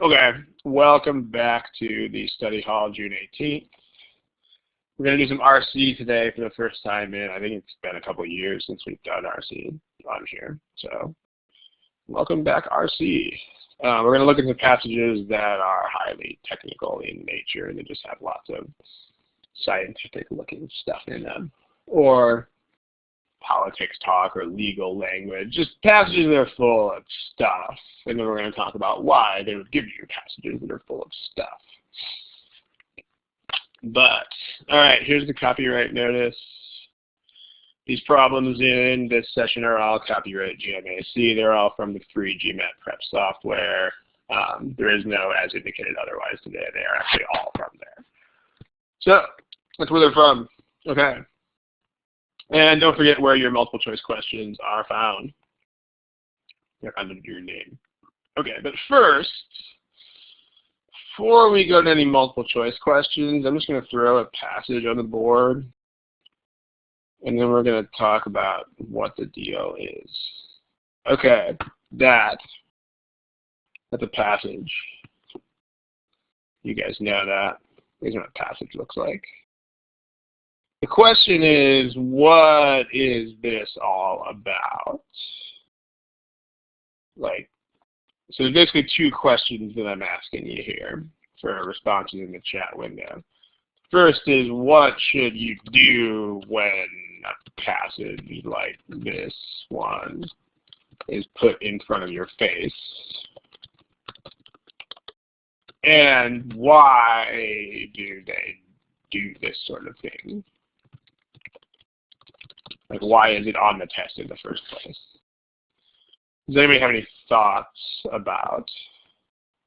Okay, welcome back to the study hall, June 18th. We're going to do some RC today for the first time in, I think it's been a couple of years since we've done RC on here. So, welcome back, RC. We're going to look at some passages that are highly technical in nature. They just have lots of scientific-looking stuff in them. Or politics talk or legal language, just passages that are full of stuff. And then we're going to talk about why they would give you passages that are full of stuff. But, all right, here's the copyright notice. These problems in this session are all copyright GMAC. They're all from the free GMAT prep software. There is no as indicated otherwise today. They are actually all from there. So, that's where they're from. Okay. And don't forget where your multiple choice questions are found. They're under your name. Okay, but first, before we go to any multiple choice questions, I'm just going to throw a passage on the board. And then we're going to talk about what the deal is. Okay, that's a passage. You guys know that. Here's what a passage looks like. The question is, what is this all about? So there's basically two questions that I'm asking you here for responses in the chat window. First is, what should you do when a passage like this one is put in front of your face? And why do they do this sort of thing? Like, why is it on the test in the first place? Does anybody have any thoughts about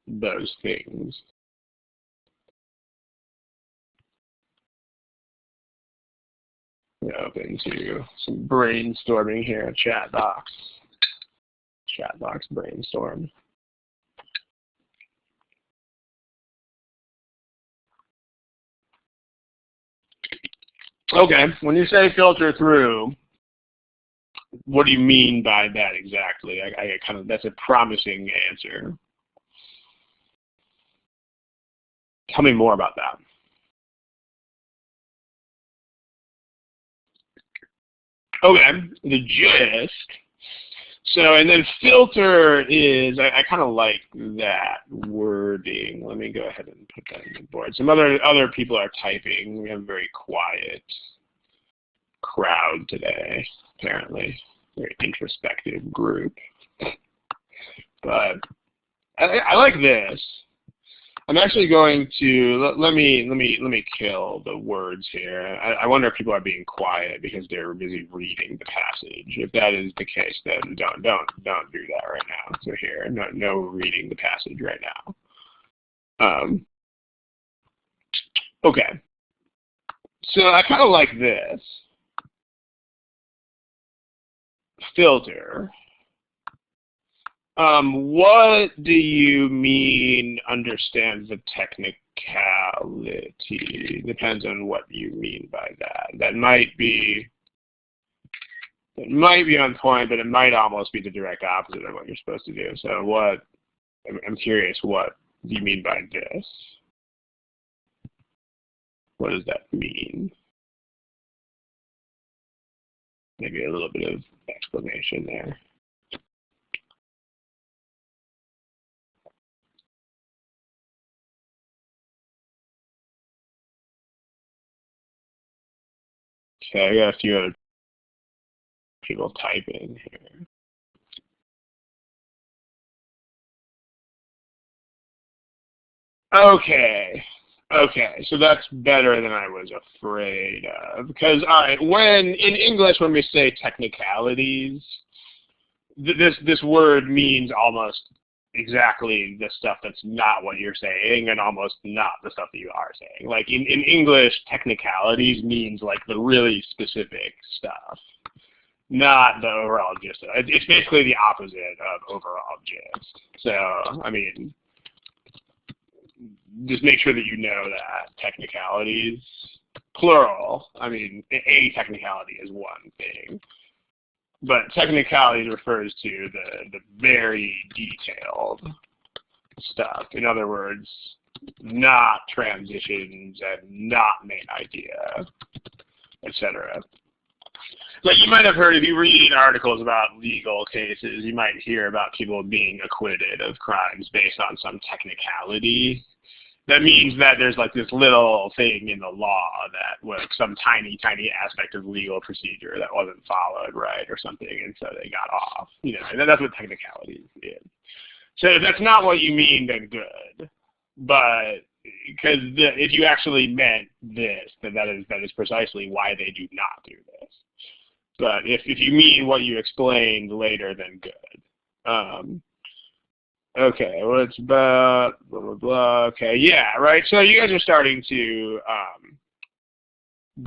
those things? We're open to some brainstorming here, chat box. Chat box brainstorm. Okay, when you say filter through, what do you mean by that exactly? That's a promising answer. Tell me more about that. Okay, the gist. So, and then filter is, I kind of like that wording. Let me go ahead and put that on the board. Some other people are typing. We have a very quiet crowd today, apparently. Very introspective group. But I like this. I'm actually going to let me kill the words here. I wonder if people are being quiet because they're busy reading the passage. If that is the case, then don't do that right now. So here, no reading the passage right now. Okay. So I kind of like this. Filter. What do you mean understands the technicality? Depends on what you mean by that. That might be on point, but it might almost be the direct opposite of what you're supposed to do. So I'm curious, what do you mean by this? What does that mean? Maybe a little bit of explanation there. Okay, I got a few other people typing here. Okay, so that's better than I was afraid of. Because, all right, in English, when we say technicalities, this word means almost exactly the stuff that's not what you're saying and almost not the stuff that you are saying. Like, in English, technicalities means, like, the really specific stuff, not the overall gist. It's basically the opposite of overall gist. So, I mean, just make sure that you know that technicalities, plural, I mean, a technicality is one thing, but technicalities refers to the very detailed stuff. In other words, not transitions and not main idea, etc. Like you might have heard, if you read articles about legal cases, you might hear about people being acquitted of crimes based on some technicality. That means that there's like this little thing in the law that was some tiny, tiny aspect of legal procedure that wasn't followed, right, or something, and so they got off. You know, and that's what technicality is. So if that's not what you mean, then good. But because if you actually meant this, then that is precisely why they do not do this. But if you mean what you explained later, then good. Okay, well, it's about blah, blah, blah. Okay, yeah, right. So you guys are starting to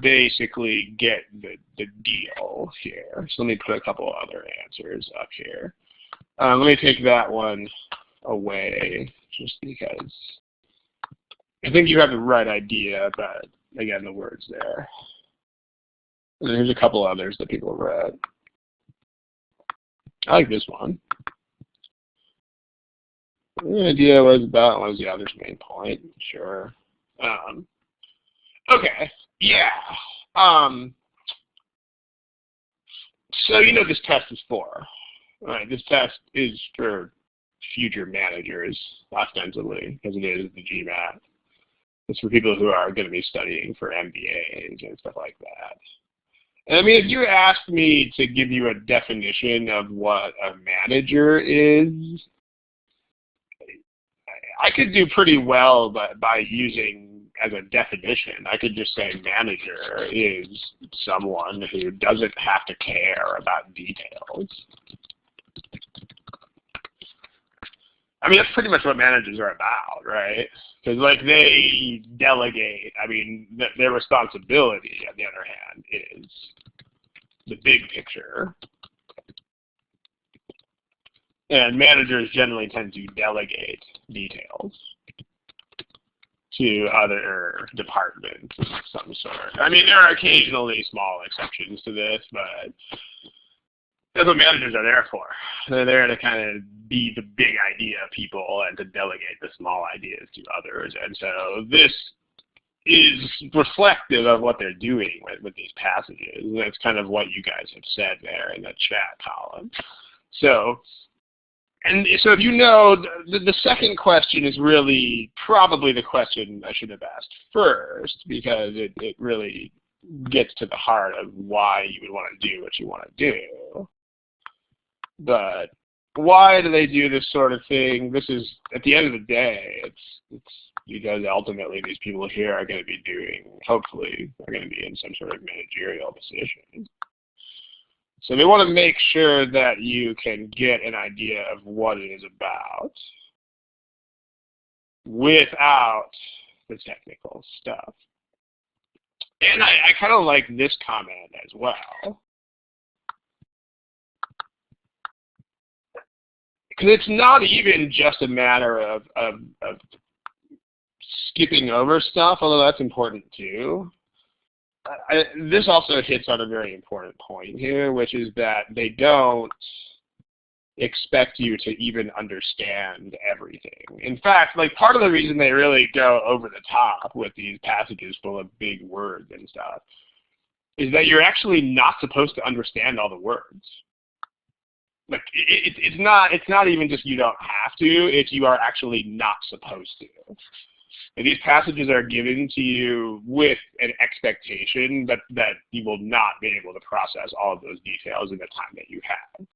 basically get the deal here. So let me put a couple other answers up here. Let me take that one away just because I think you have the right idea, but again, the word's there. And there's a couple others that people have read. I like this one. The idea was about what was the other's main point. Sure. Okay. Yeah. So you know what this test is for. Right. This test is for future managers, ostensibly, because it is the GMAT. It's for people who are going to be studying for MBAs and stuff like that. And I mean, if you asked me to give you a definition of what a manager is, I could do pretty well by using as a definition. I could just say manager is someone who doesn't have to care about details. I mean, that's pretty much what managers are about, right? Because, like, they delegate. I mean, their responsibility, on the other hand, is the big picture. And managers generally tend to delegate details to other departments of some sort. I mean, there are occasionally small exceptions to this, but that's what managers are there for. They're there to kind of be the big idea people and to delegate the small ideas to others. And so this is reflective of what they're doing with these passages. And that's kind of what you guys have said there in the chat column. So if you know, the second question is really probably the question I should have asked first, because it really gets to the heart of why you would want to do what you want to do. But why do they do this sort of thing? This is, at the end of the day, it's because ultimately these people here are going to be doing, hopefully, are going to be in some sort of managerial position. So they want to make sure that you can get an idea of what it is about without the technical stuff. And I kind of like this comment as well. Because it's not even just a matter of skipping over stuff, although that's important too. This also hits on a very important point here, which is that they don't expect you to even understand everything. In fact, like, part of the reason they really go over the top with these passages full of big words and stuff is that you're actually not supposed to understand all the words. Like, it's not even just you don't have to, it's you are actually not supposed to. And these passages are given to you with an expectation that you will not be able to process all of those details in the time that you have.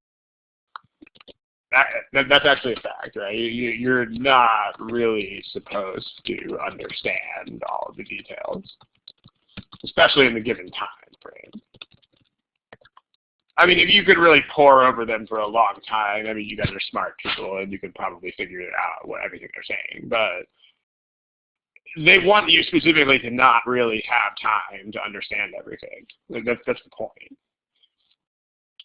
That's actually a fact, right? You're not really supposed to understand all of the details, especially in the given time frame. I mean, if you could really pore over them for a long time, I mean, you guys are smart people and you could probably figure it out, everything they're saying, but they want you specifically to not really have time to understand everything. That's the point.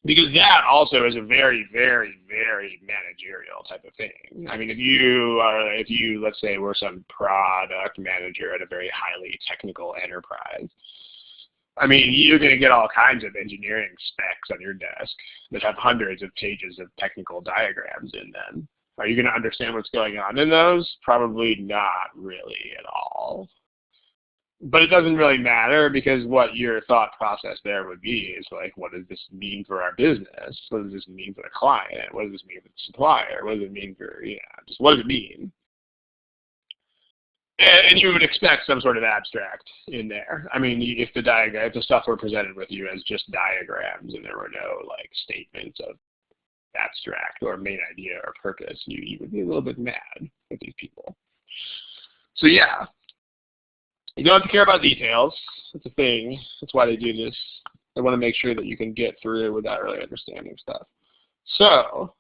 Because that also is a very, very, very managerial type of thing. I mean, if you, let's say, were some product manager at a very highly technical enterprise, I mean, you're going to get all kinds of engineering specs on your desk that have hundreds of pages of technical diagrams in them. Are you going to understand what's going on in those? Probably not really at all. But it doesn't really matter, because what your thought process there would be is like, what does this mean for our business? What does this mean for the client? What does this mean for the supplier? What does it mean for, just what does it mean? And you would expect some sort of abstract in there. I mean, if the stuff were presented with you as just diagrams and there were no like statements of abstract or main idea or purpose, you would be a little bit mad with these people. So yeah. You don't have to care about details. That's a thing. That's why they do this. They want to make sure that you can get through without really understanding stuff. So,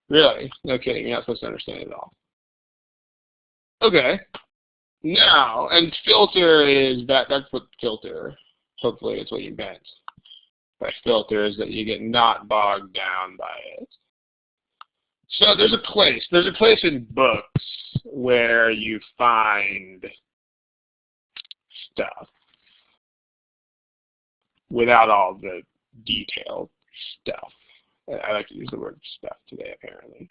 really, no kidding. You're not supposed to understand it at all. Okay. Now, and filter is that's what filter. Hopefully, it's what you meant by filter, is that you get not bogged down by it. So there's a place in books where you find stuff without all the detailed stuff. I like to use the word stuff today, apparently.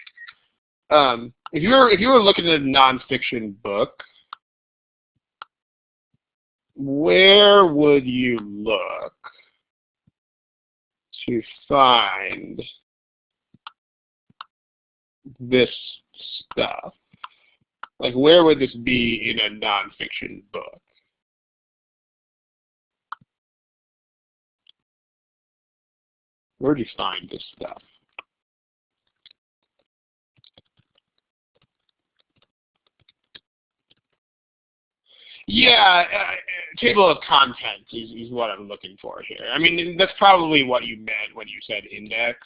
If you were looking at a nonfiction book, where would you look to find this stuff? Like, where would this be in a nonfiction book? Where do you find this stuff? Yeah, table of contents is what I'm looking for here. I mean, that's probably what you meant when you said index.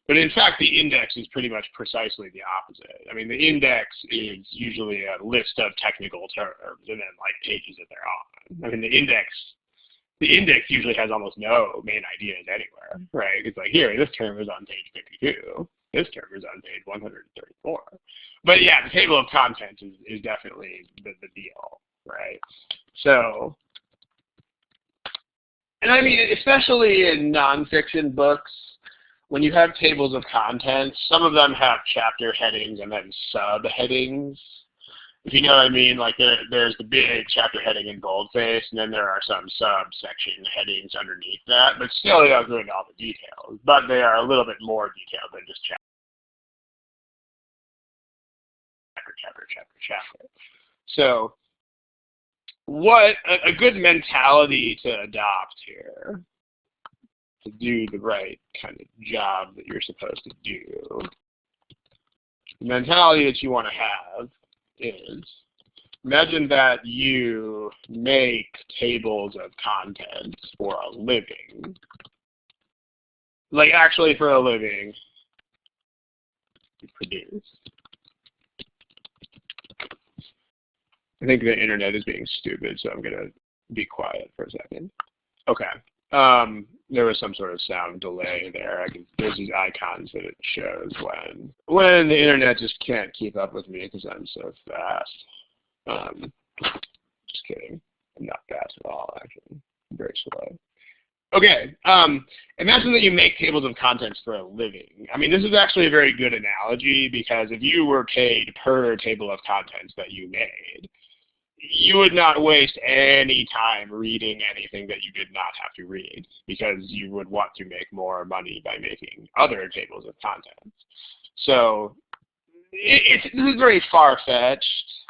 But in fact, the index is pretty much precisely the opposite. I mean, the index is usually a list of technical terms and then like pages that they're on. I mean, the index usually has almost no main ideas anywhere, right? It's like, here, this term is on page 52. This term is on page 134. But yeah, the table of contents is definitely the deal, right? So, and I mean, especially in nonfiction books, when you have tables of contents, some of them have chapter headings and then subheadings. If you know what I mean, like there's the big chapter heading in boldface, and then there are some subsection headings underneath that, but still they don't go into all the details. But they are a little bit more detailed than just chapter. So what a good mentality to adopt here to do the right kind of job that you're supposed to do. The mentality that you want to have is, imagine that you make tables of contents for a living. Like actually for a living, you produce. I think the internet is being stupid, so I'm going to be quiet for a second. Okay. There was some sort of sound delay there. There's these icons that it shows when the internet just can't keep up with me because I'm so fast. Just kidding. I'm not fast at all, actually. I'm very slow. Okay. Imagine that you make tables of contents for a living. I mean, this is actually a very good analogy, because if you were paid per table of contents that you made, you would not waste any time reading anything that you did not have to read, because you would want to make more money by making other tables of contents. So this is very far-fetched,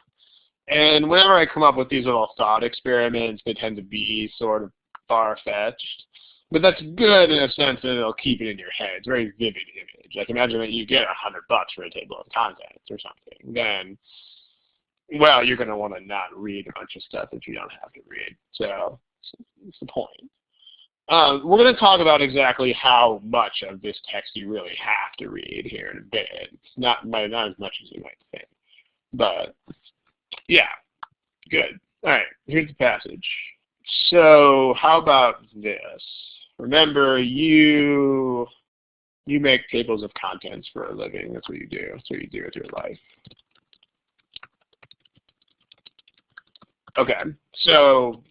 and whenever I come up with these little thought experiments, they tend to be sort of far-fetched. But that's good in a sense that it'll keep it in your head. It's a very vivid image. Like, imagine that you get $100 for a table of contents or something. Then, well, you're going to want to not read a bunch of stuff that you don't have to read. So that's the point. We're going to talk about exactly how much of this text you really have to read here in a bit. It's not as much as you might think. But, yeah, good. All right, here's the passage. So how about this? Remember, you make tables of contents for a living. That's what you do. That's what you do with your life. Okay, so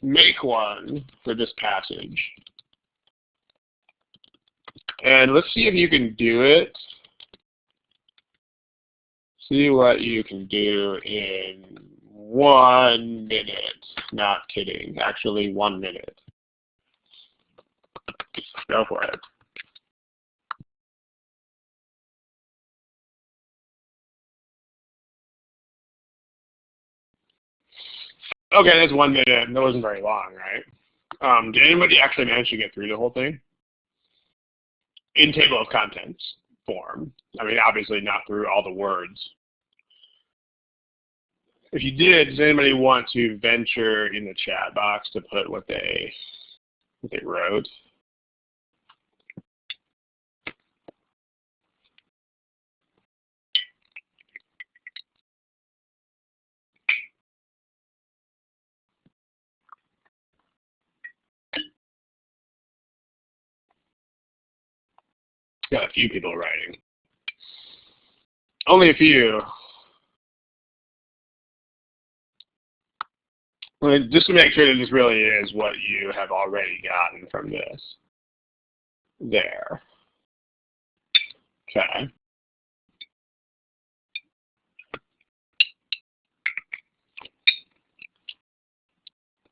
make one for this passage. And let's see if you can do it See what you can do in 1 minute. Not kidding. Actually, 1 minute. Go for it. Okay, that's 1 minute. That wasn't very long, right? Did anybody actually manage to get through the whole thing? In table of contents form. I mean, obviously not through all the words. If you did, does anybody want to venture in the chat box to put what they wrote? Got a few people writing. Only a few. Well, just to make sure that this really is what you have already gotten from this. There. Okay.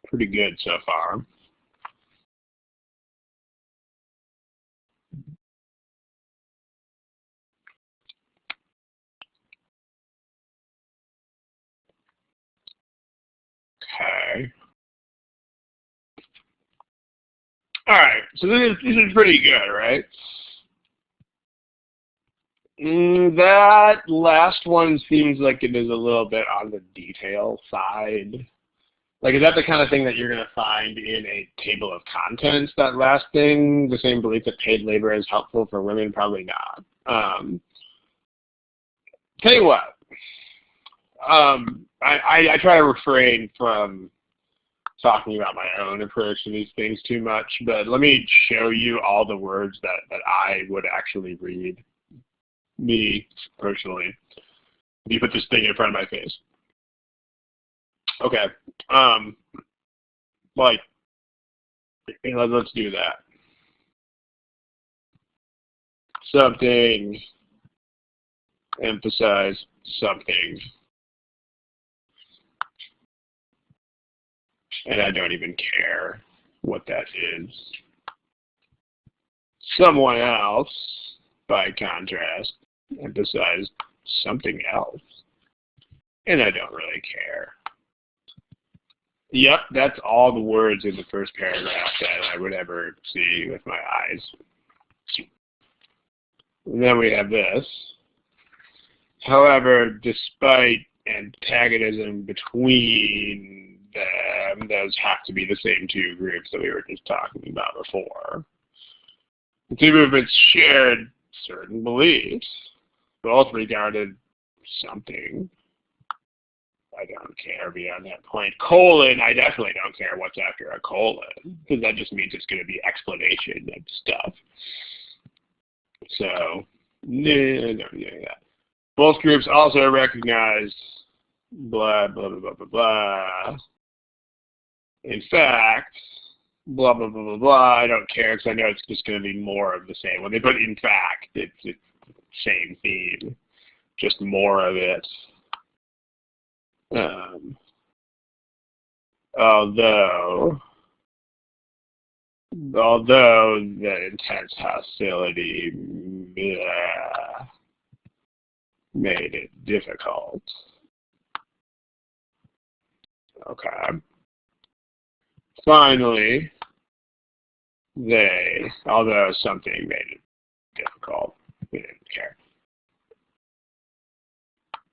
Pretty good so far. Okay. All right. So this is pretty good, right? That last one seems like it is a little bit on the detail side. Like, is that the kind of thing that you're going to find in a table of contents, that last thing? The same belief that paid labor is helpful for women? Probably not. Tell you what. I try to refrain from talking about my own approach to these things too much, but let me show you all the words that I would actually read, me personally, if you put this thing in front of my face. Okay. Like, let's do that. Something, emphasize something. And I don't even care what that is. Someone else, by contrast, emphasized something else. And I don't really care. Yep, that's all the words in the first paragraph that I would ever see with my eyes. And then we have this. However, despite antagonism between them, those have to be the same two groups that we were just talking about before. The two movements shared certain beliefs, both regarded something. I don't care beyond that point. Colon, I definitely don't care what's after a colon, because that just means it's going to be explanation of stuff. So, no, don't do that. Both groups also recognize blah, blah, blah, blah, blah, blah. In fact, blah, blah, blah, blah, blah, I don't care because I know it's just going to be more of the same. When they put in fact, it's the same theme, just more of it. Although the intense hostility made it difficult. Okay. Finally, although something made it difficult, we didn't care.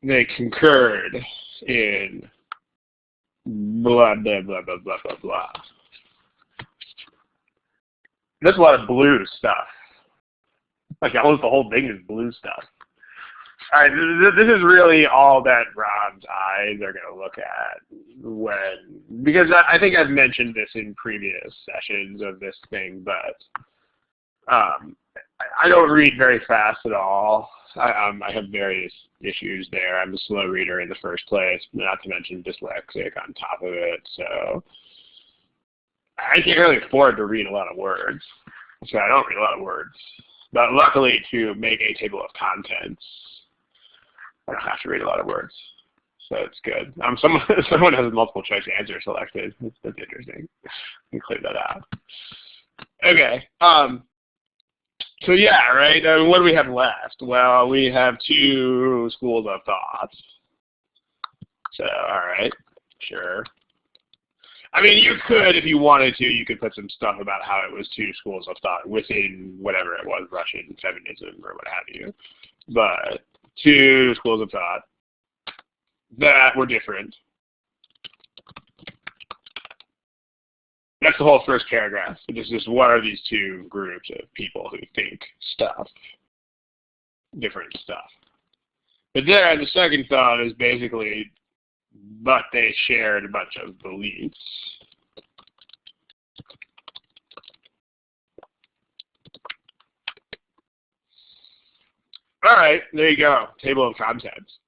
They concurred in blah, blah, blah, blah, blah, blah, blah. There's a lot of blue stuff. Like almost the whole thing is blue stuff. All right, this is really all that Rob's eyes are going to look at because I think I've mentioned this in previous sessions of this thing, but I don't read very fast at all. I have various issues there. I'm a slow reader in the first place, not to mention dyslexic on top of it, so I can't really afford to read a lot of words, so I don't read a lot of words. But luckily, to make a table of contents, I don't have to read a lot of words, so it's good. Someone has a multiple choice answer selected. That's interesting. Let me clear that out. Okay. So yeah, right. What do we have left? Well, we have 2 schools of thought. So all right, sure. I mean, you could, if you wanted to, you could put some stuff about how it was 2 schools of thought within whatever it was, Russian feminism or what have you. But 2 schools of thought that were different. That's the whole first paragraph. It's just what are these 2 groups of people who think stuff, different stuff. But there, the second thought is basically, but they shared a bunch of beliefs. All right, there you go. Table of contents.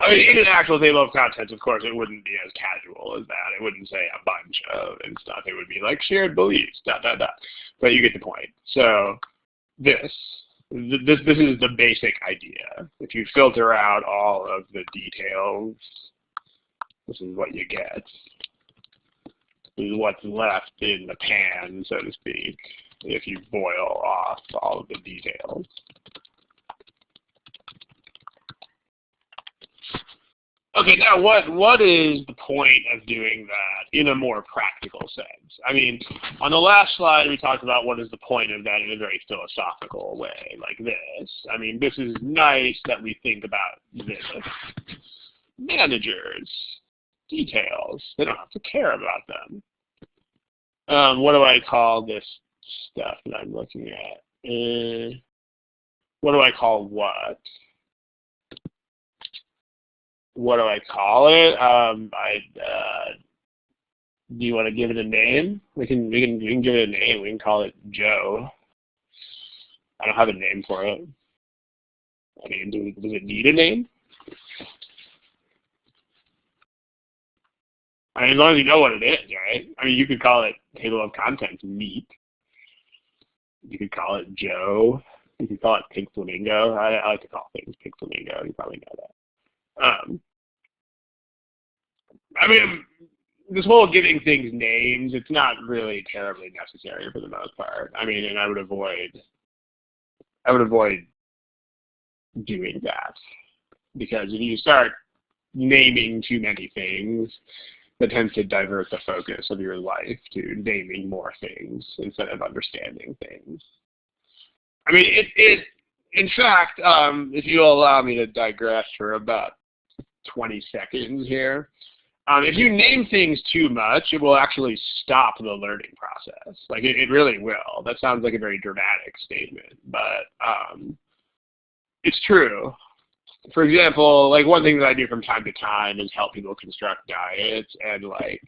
I mean, in an actual table of contents, of course, it wouldn't be as casual as that. It wouldn't say a bunch of and stuff. It would be like shared beliefs, ... But you get the point. So this is the basic idea. If you filter out all of the details, this is what you get. This is what's left in the pan, so to speak, if you boil off all of the details. Okay, now what is the point of doing that in a more practical sense? I mean, on the last slide we talked about what is the point of that in a very philosophical way, like this. I mean, this is nice that we think about this. Managers, details, they don't have to care about them. What do I call this stuff that I'm looking at? What do I call what? What do I call it? Do you want to give it a name? We can give it a name. We can call it Joe. I don't have a name for it. I mean, does it need a name? I mean, as long as you know what it is, right? I mean, you could call it table of contents meat. You could call it Joe. You could call it Pink Flamingo. I like to call things Pink Flamingo. You probably know that. I mean, this whole giving things names, it's not really terribly necessary for the most part. I mean, and I would avoid doing that, because if you start naming too many things, that tends to divert the focus of your life to naming more things instead of understanding things. I mean, in fact, if you'll allow me to digress for about 20 seconds here. If you name things too much, it will actually stop the learning process. Like, it really will. That sounds like a very dramatic statement, but it's true. For example, like, one thing that I do from time to time is help people construct diets, and like,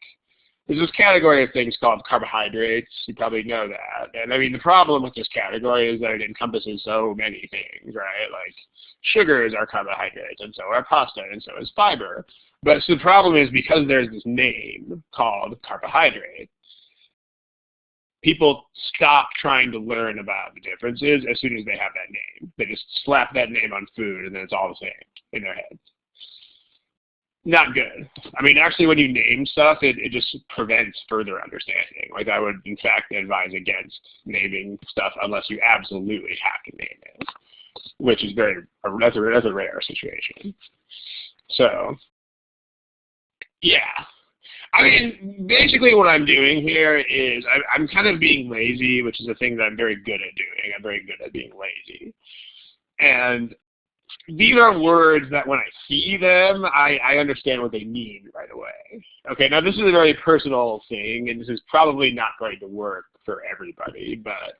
there's this category of things called carbohydrates. You probably know that. And I mean, the problem with this category is that it encompasses so many things, right? Like, sugars are carbohydrates, and so are pasta, and so is fiber. But so the problem is, because there's this name called carbohydrate, people stop trying to learn about the differences as soon as they have that name. They just slap that name on food, and then it's all the same in their heads. Not good. I mean, actually, when you name stuff, it just prevents further understanding. Like, I would, in fact, advise against naming stuff unless you absolutely have to name it, which is that's a rare situation. So, yeah. I mean, basically what I'm doing here is I'm kind of being lazy, which is a thing that I'm very good at doing. I'm very good at being lazy. And these are words that when I see them, I understand what they mean right away. Okay, now this is a very personal thing, and this is probably not going to work for everybody, but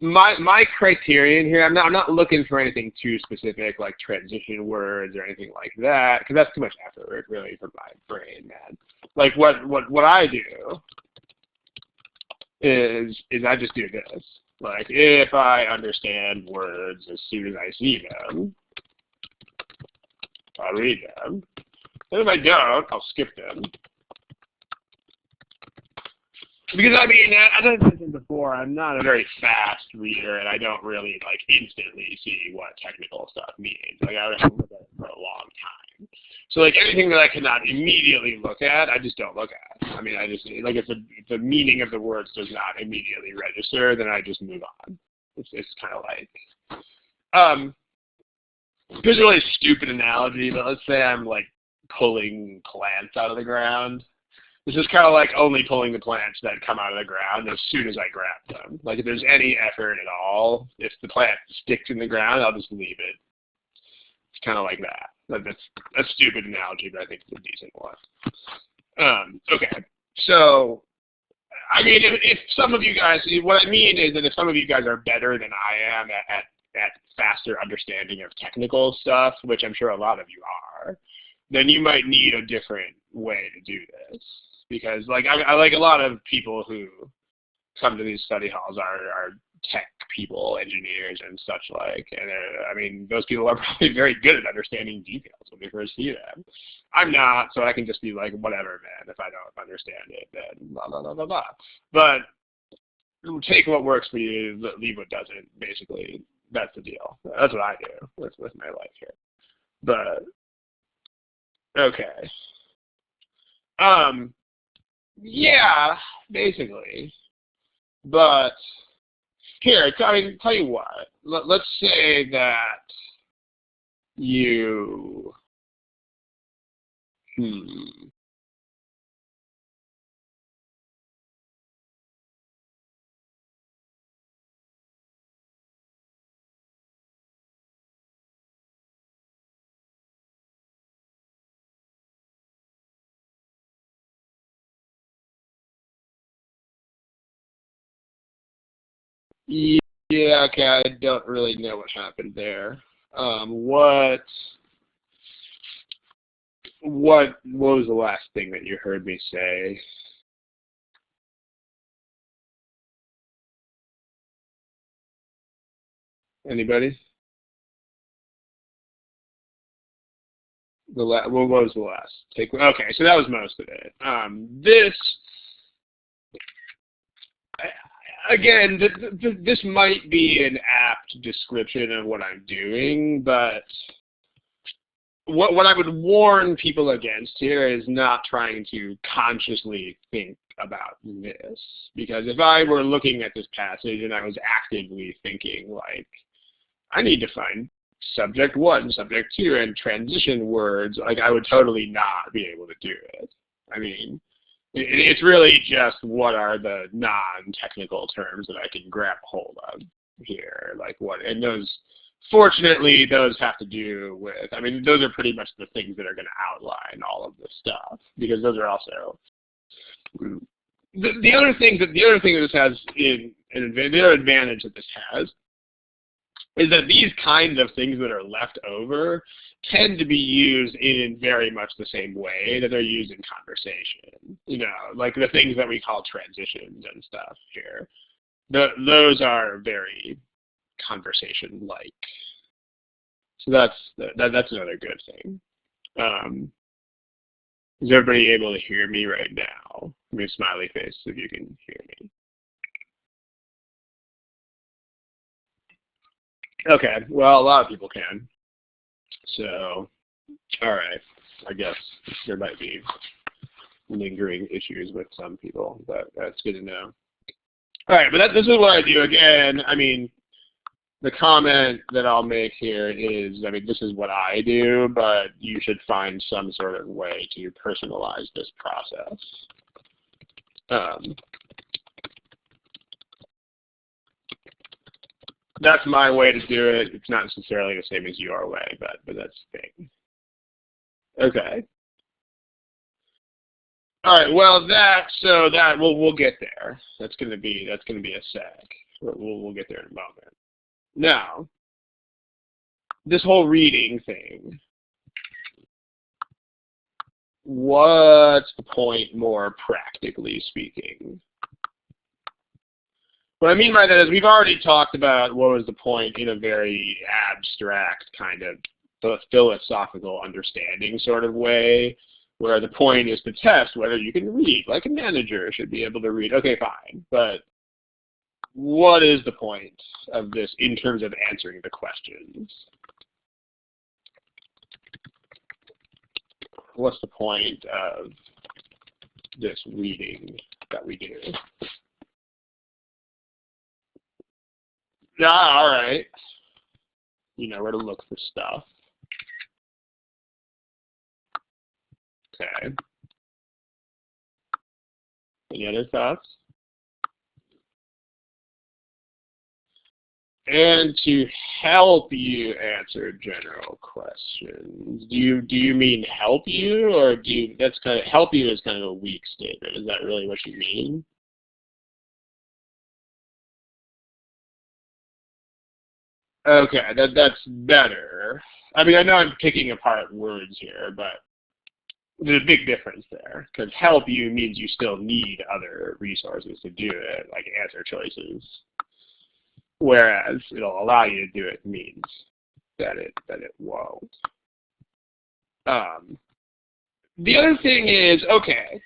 my criterion here, I'm not looking for anything too specific like transition words or anything like that, because that's too much effort really for my brain, man. Like what I do is I just do this. Like, if I understand words as soon as I see them, I'll read them. And if I don't, I'll skip them. Because I mean, as I mentioned before, I'm not a very fast reader, and I don't really like instantly see what technical stuff means. Like I would have to look at it for a long time. So like anything that I cannot immediately look at, I just don't look at. I mean, I just like if the meaning of the words does not immediately register, then I just move on. It's kind of like here's a really stupid analogy, but let's say I'm like pulling plants out of the ground. It's just kind of like only pulling the plants that come out of the ground as soon as I grab them. Like if there's any effort at all, if the plant sticks in the ground, I'll just leave it. It's kind of like that. That's a stupid analogy, but I think it's a decent one. Okay, so I mean, if some of you guys, what I mean is that if some of you guys are better than I am at faster understanding of technical stuff, which I'm sure a lot of you are, then you might need a different way to do this. Because like I like a lot of people who come to these study halls are tech people, engineers and such like, and I mean those people are probably very good at understanding details when they first see them. I'm not, so I can just be like, whatever, man. If I don't understand it, then blah blah blah blah blah. But take what works for you, leave what doesn't. Basically, that's the deal. That's what I do with my life here. But okay. Yeah, basically. But here, tell you what. Let's say that you. Yeah, okay. I don't really know what happened there. What was the last thing that you heard me say? Anybody? What was the last take? Okay, so that was most of it. Again, this might be an apt description of what I'm doing, but what I would warn people against here is not trying to consciously think about this. Because if I were looking at this passage and I was actively thinking, like, I need to find subject one, subject two, and transition words, like, I would totally not be able to do it. I mean, it's really just what are the non-technical terms that I can grab hold of here, like what, and those, fortunately, those have to do with, I mean, those are pretty much the things that are going to outline all of this stuff, because those are also, the other thing that this has the other advantage that this has is that these kinds of things that are left over tend to be used in very much the same way that they're used in conversation. You know, like the things that we call transitions and stuff here. Those are very conversation-like. So that's another good thing. Is everybody able to hear me right now? Give me a smiley face if you can hear me. Okay, well, a lot of people can. So, all right, I guess there might be lingering issues with some people, but that's good to know. All right, but this is what I do again. I mean, the comment that I'll make here is, I mean, this is what I do, but you should find some sort of way to personalize this process. That's my way to do it. It's not necessarily the same as your way, but that's the thing. Okay. All right. Well, we'll get there. That's gonna be a sec. We'll get there in a moment. Now, this whole reading thing. What's the point, more practically speaking? What I mean by that is we've already talked about what was the point in a very abstract kind of philosophical understanding sort of way. where the point is to test whether you can read, like a manager should be able to read. Okay, fine, but what is the point of this in terms of answering the questions? What's the point of this reading that we do? Yeah, all right. You know where to look for stuff. Okay. Any other thoughts? And to help you answer general questions, do you mean help you, or do you, that's kind of, help you is kind of a weak statement. Is that really what you mean? Okay, that's better. I mean, I know I'm picking apart words here, but there's a big difference there, because help you means you still need other resources to do it, like answer choices. Whereas it'll allow you to do it means that it won't. Um, the other thing is, okay,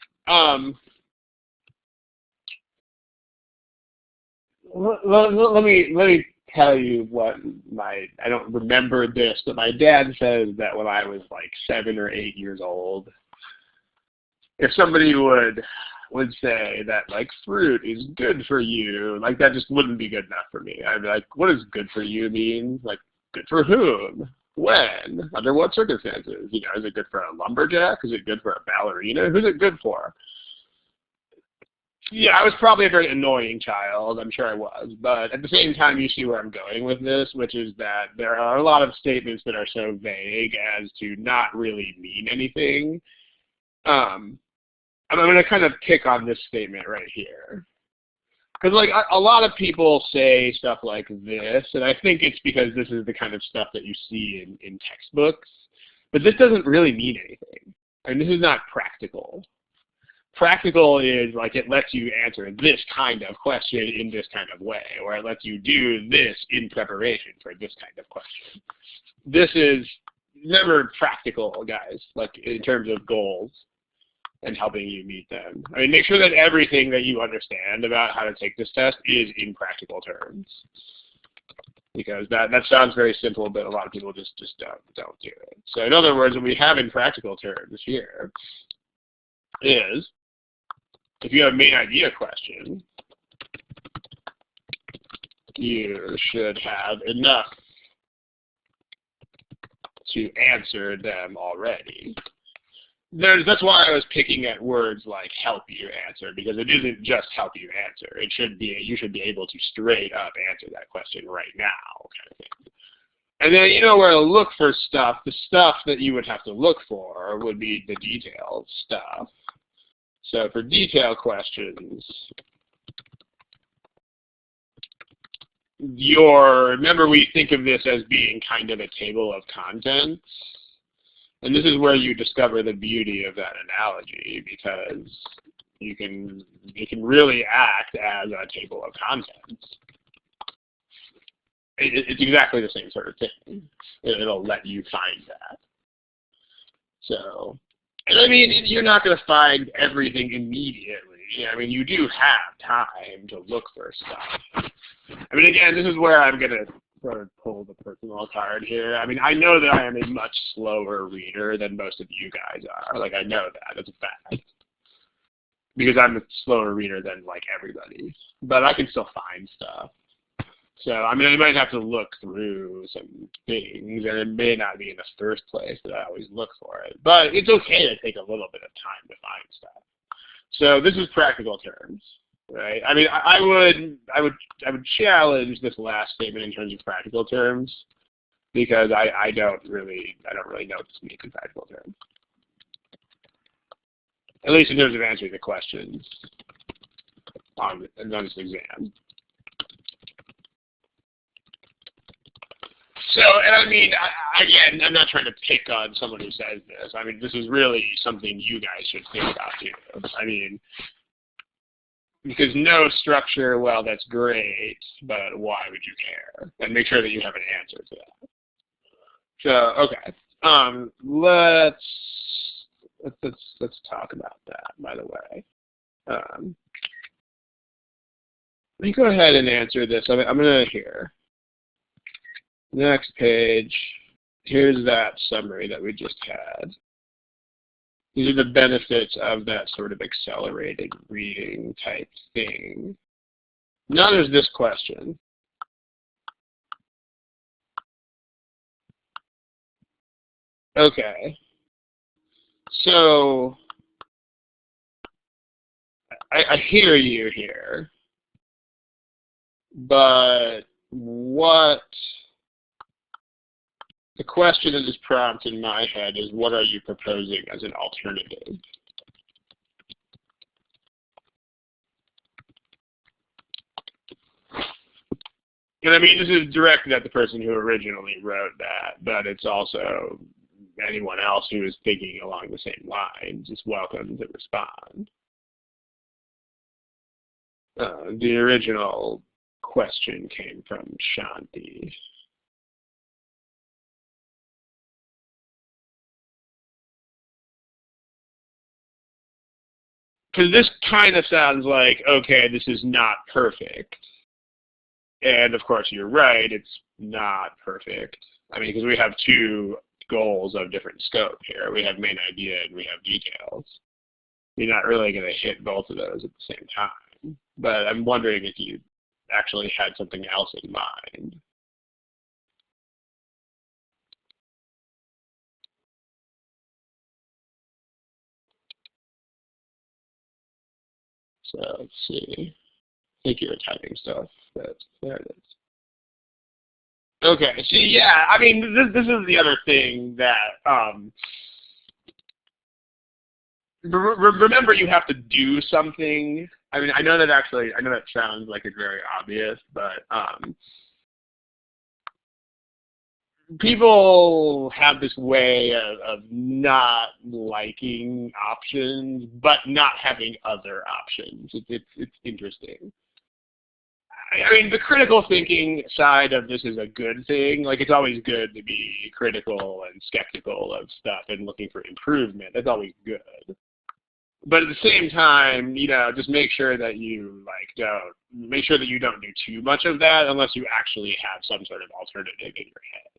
let me tell you what I don't remember this, but my dad says that when I was like 7 or 8 years old, if somebody would say that like fruit is good for you, like that just wouldn't be good enough for me. I'd be like, what does good for you mean? Like, good for whom? When? Under what circumstances? You know, is it good for a lumberjack? Is it good for a ballerina? Who's it good for? Yeah, I was probably a very annoying child. I'm sure I was. But at the same time, you see where I'm going with this, which is that there are a lot of statements that are so vague as to not really mean anything. I'm going to kind of pick on this statement right here. Because like a lot of people say stuff like this, and I think it's because this is the kind of stuff that you see in textbooks. But this doesn't really mean anything. I mean, this is not practical. Practical is like it lets you answer this kind of question in this kind of way, or it lets you do this in preparation for this kind of question. This is never practical, guys, like in terms of goals and helping you meet them. I mean, make sure that everything that you understand about how to take this test is in practical terms. Because that sounds very simple, but a lot of people just don't do it. So in other words, what we have in practical terms here is, if you have a main idea question, you should have enough to answer them already. That's why I was picking at words like help you answer, because it isn't just help you answer. It should be, you should be able to straight up answer that question right now, kind of thing. And then you know where to look for stuff. The stuff that you would have to look for would be the detailed stuff. So for detailed questions, remember we think of this as being kind of a table of contents. And this is where you discover the beauty of that analogy, because it can really act as a table of contents. It's exactly the same sort of thing. It'll let you find that. So, and I mean, you're not going to find everything immediately. I mean, you do have time to look for stuff. I mean, again, this is where I'm going to sort of pull the personal card here. I mean, I know that I am a much slower reader than most of you guys are. Like, I know that. That's a fact. Because I'm a slower reader than, like, everybody. But I can still find stuff. So, I mean, I might have to look through some things, and it may not be in the first place that I always look for it. But it's okay to take a little bit of time to find stuff. So this is practical terms, right? I mean, I would challenge this last statement in terms of practical terms, because I don't really know what this means in practical terms. At least in terms of answering the questions on this exam. So, and I mean, again, I'm not trying to pick on someone who says this. I mean, this is really something you guys should think about too. I mean, because no structure, well, that's great, but why would you care? And make sure that you have an answer to that. So, okay. Let's talk about that, by the way. Let me go ahead and answer this. I'm going to here. Next page. Here's that summary that we just had. These are the benefits of that sort of accelerated reading type thing. Now there's this question. Okay. So I hear you here, but what the question that is prompted in my head is, what are you proposing as an alternative? And I mean, this is directed at the person who originally wrote that, but it's also anyone else who is thinking along the same lines is welcome to respond. The original question came from Shanti. Because this kind of sounds like, okay, this is not perfect. And of course, you're right, it's not perfect. I mean, because we have two goals of different scope here. We have main idea and we have details. You're not really going to hit both of those at the same time. But I'm wondering if you actually had something else in mind. So let's see. I think you were typing stuff, but there it is. Okay, so yeah, I mean, this is the other thing that, remember you have to do something. I mean, I know that sounds like it's very obvious, but people have this way of not liking options, but not having other options. It's interesting. I mean, the critical thinking side of this is a good thing. Like, it's always good to be critical and skeptical of stuff and looking for improvement. That's always good. But at the same time, you know, just make sure that you make sure that you don't do too much of that unless you actually have some sort of alternative in your head.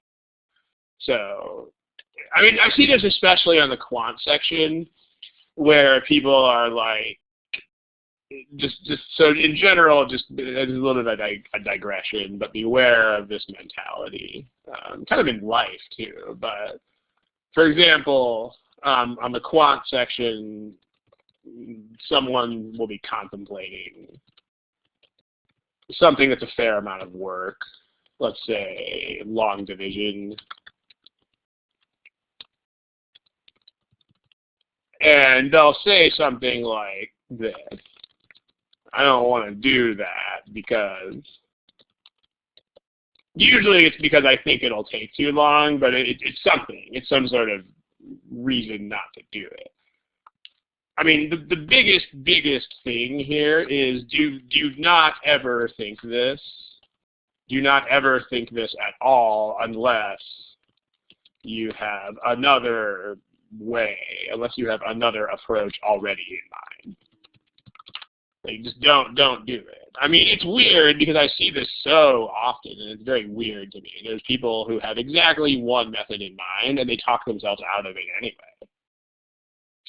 So, I mean, I see this especially on the quant section where people are like, just so in general, just it's a little bit of a digression, but beware of this mentality, kind of in life too. But for example, on the quant section, someone will be contemplating something that's a fair amount of work, let's say long division, and they'll say something like this. I don't want to do that because usually it's because I think it'll take too long, but it's something. It's some sort of reason not to do it. I mean, the biggest thing here is do not ever think this. Do not ever think this at all unless you have another way, unless you have another approach already in mind. Like, just don't do it. I mean, it's weird because I see this so often, and it's very weird to me. There's people who have exactly one method in mind, and they talk themselves out of it anyway.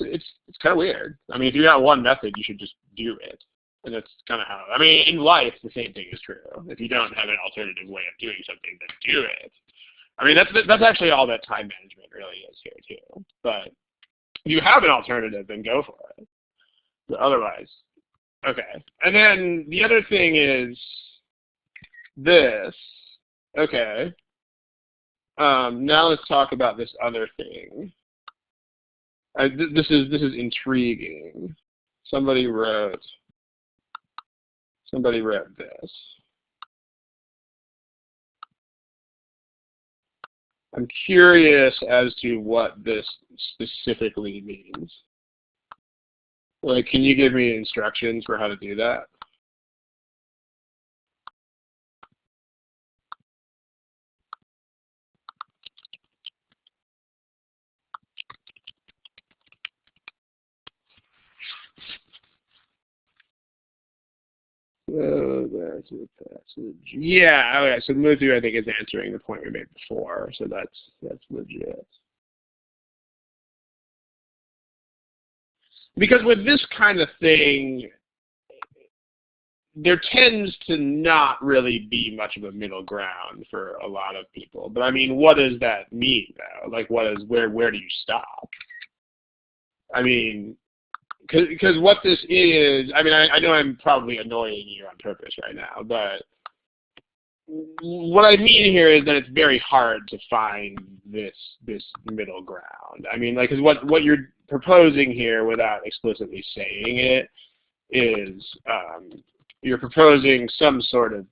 It's kind of weird. I mean, if you got one method, you should just do it. And that's kind of how, I mean, in life, the same thing is true. If you don't have an alternative way of doing something, then do it. I mean, that's actually all that time management really is here, too. But if you have an alternative, then go for it. But otherwise, okay. And then the other thing is this. Okay. Now let's talk about this other thing. This is intriguing. Somebody wrote this. I'm curious as to what this specifically means. Like, can you give me instructions for how to do that? Yeah, okay, so move through I think is answering the point we made before, so that's legit. Because with this kind of thing, there tends to not really be much of a middle ground for a lot of people. But I mean, what does that mean though? Like where do you stop? I mean, because what this is, I mean, I know I'm probably annoying you on purpose right now, but what I mean here is that it's very hard to find this middle ground. I mean, like, 'cause what you're proposing here, without explicitly saying it, is you're proposing some sort of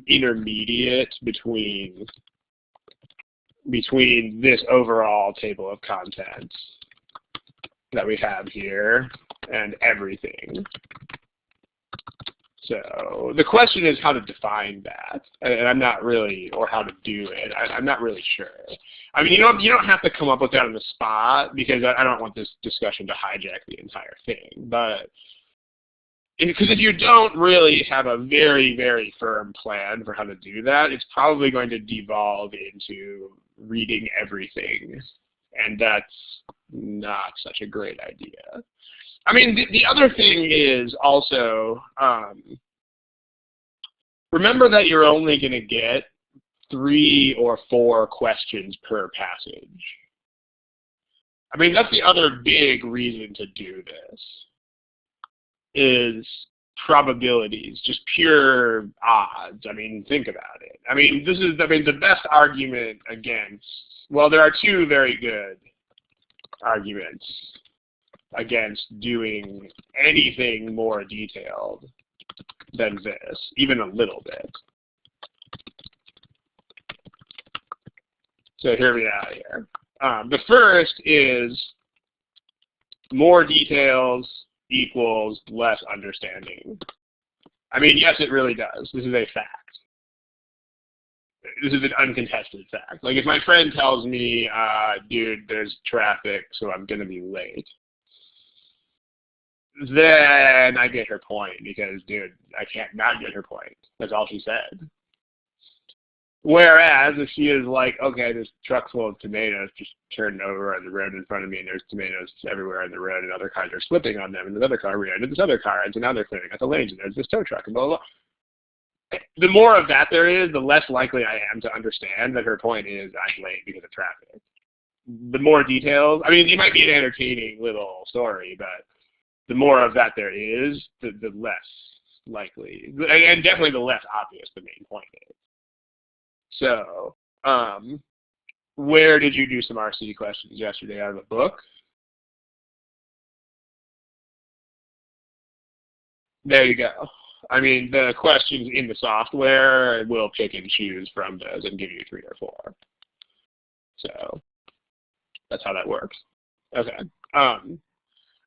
intermediate between this overall table of contents that we have here and everything. So the question is how to define that, and I'm not really, or how to do it. I'm not really sure. I mean, you don't have to come up with that on the spot, because I don't want this discussion to hijack the entire thing. But because if you don't really have a very, very firm plan for how to do that, it's probably going to devolve into reading everything, and that's not such a great idea. I mean, the other thing is also, remember that you're only going to get 3 or 4 questions per passage. I mean, that's the other big reason to do this, is probabilities, just pure odds. I mean, think about it. I mean, the best argument against, well, there are 2 very good arguments against doing anything more detailed than this, even a little bit. So hear me out here. The first is more details equals less understanding. I mean, yes, it really does. This is a fact. This is an uncontested fact. Like, if my friend tells me, dude, there's traffic, so I'm going to be late, then I get her point, because, dude, I can't not get her point. That's all she said. Whereas if she is like, okay, this truck full of tomatoes just turned over on the road in front of me, and there's tomatoes everywhere on the road, and other cars are slipping on them, and another car ran into this other car, and so now they're clearing out the lanes, and there's this tow truck, and blah, blah, blah. The more of that there is, the less likely I am to understand that her point is I'm late because of traffic. The more details, I mean, it might be an entertaining little story, but the more of that there is, the less likely, and definitely the less obvious the main point is. So, where did you do some RC questions yesterday? Out of a book? There you go. I mean, the questions in the software will pick and choose from those and give you 3 or 4. So, that's how that works. Okay.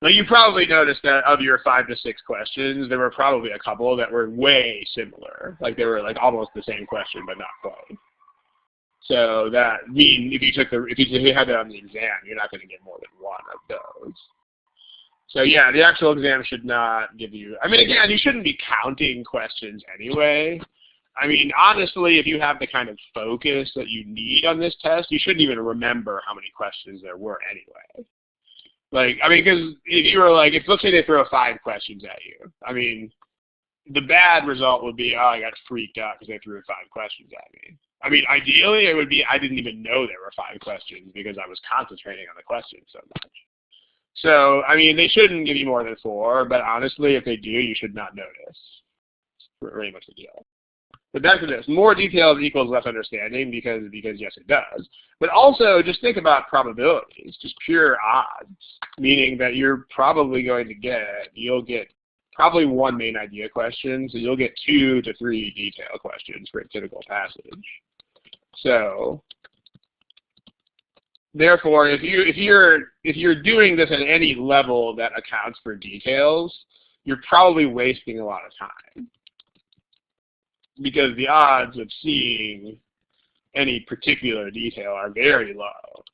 Now, you probably noticed that of your 5 to 6 questions, there were probably a couple that were way similar. Like, they were like almost the same question, but not quite. So that means if you had that on the exam, you're not going to get more than 1 of those. So yeah, the actual exam should not give you, I mean, again, you shouldn't be counting questions anyway. I mean, honestly, if you have the kind of focus that you need on this test, you shouldn't even remember how many questions there were anyway. Like, I mean, because if you were like, let's say they throw 5 questions at you, I mean, the bad result would be, oh, I got freaked out because they threw 5 questions at me. I mean, ideally, it would be, I didn't even know there were 5 questions because I was concentrating on the questions so much. So, I mean, they shouldn't give you more than 4, but honestly, if they do, you should not notice. It's pretty much the deal. But back to this, more details equals less understanding because yes, it does. But also, just think about probabilities, just pure odds, meaning that you're probably going to you'll get probably 1 main idea question, so you'll get 2 to 3 detail questions for a typical passage. So, therefore, if you're doing this at any level that accounts for details, you're probably wasting a lot of time, because the odds of seeing any particular detail are very low.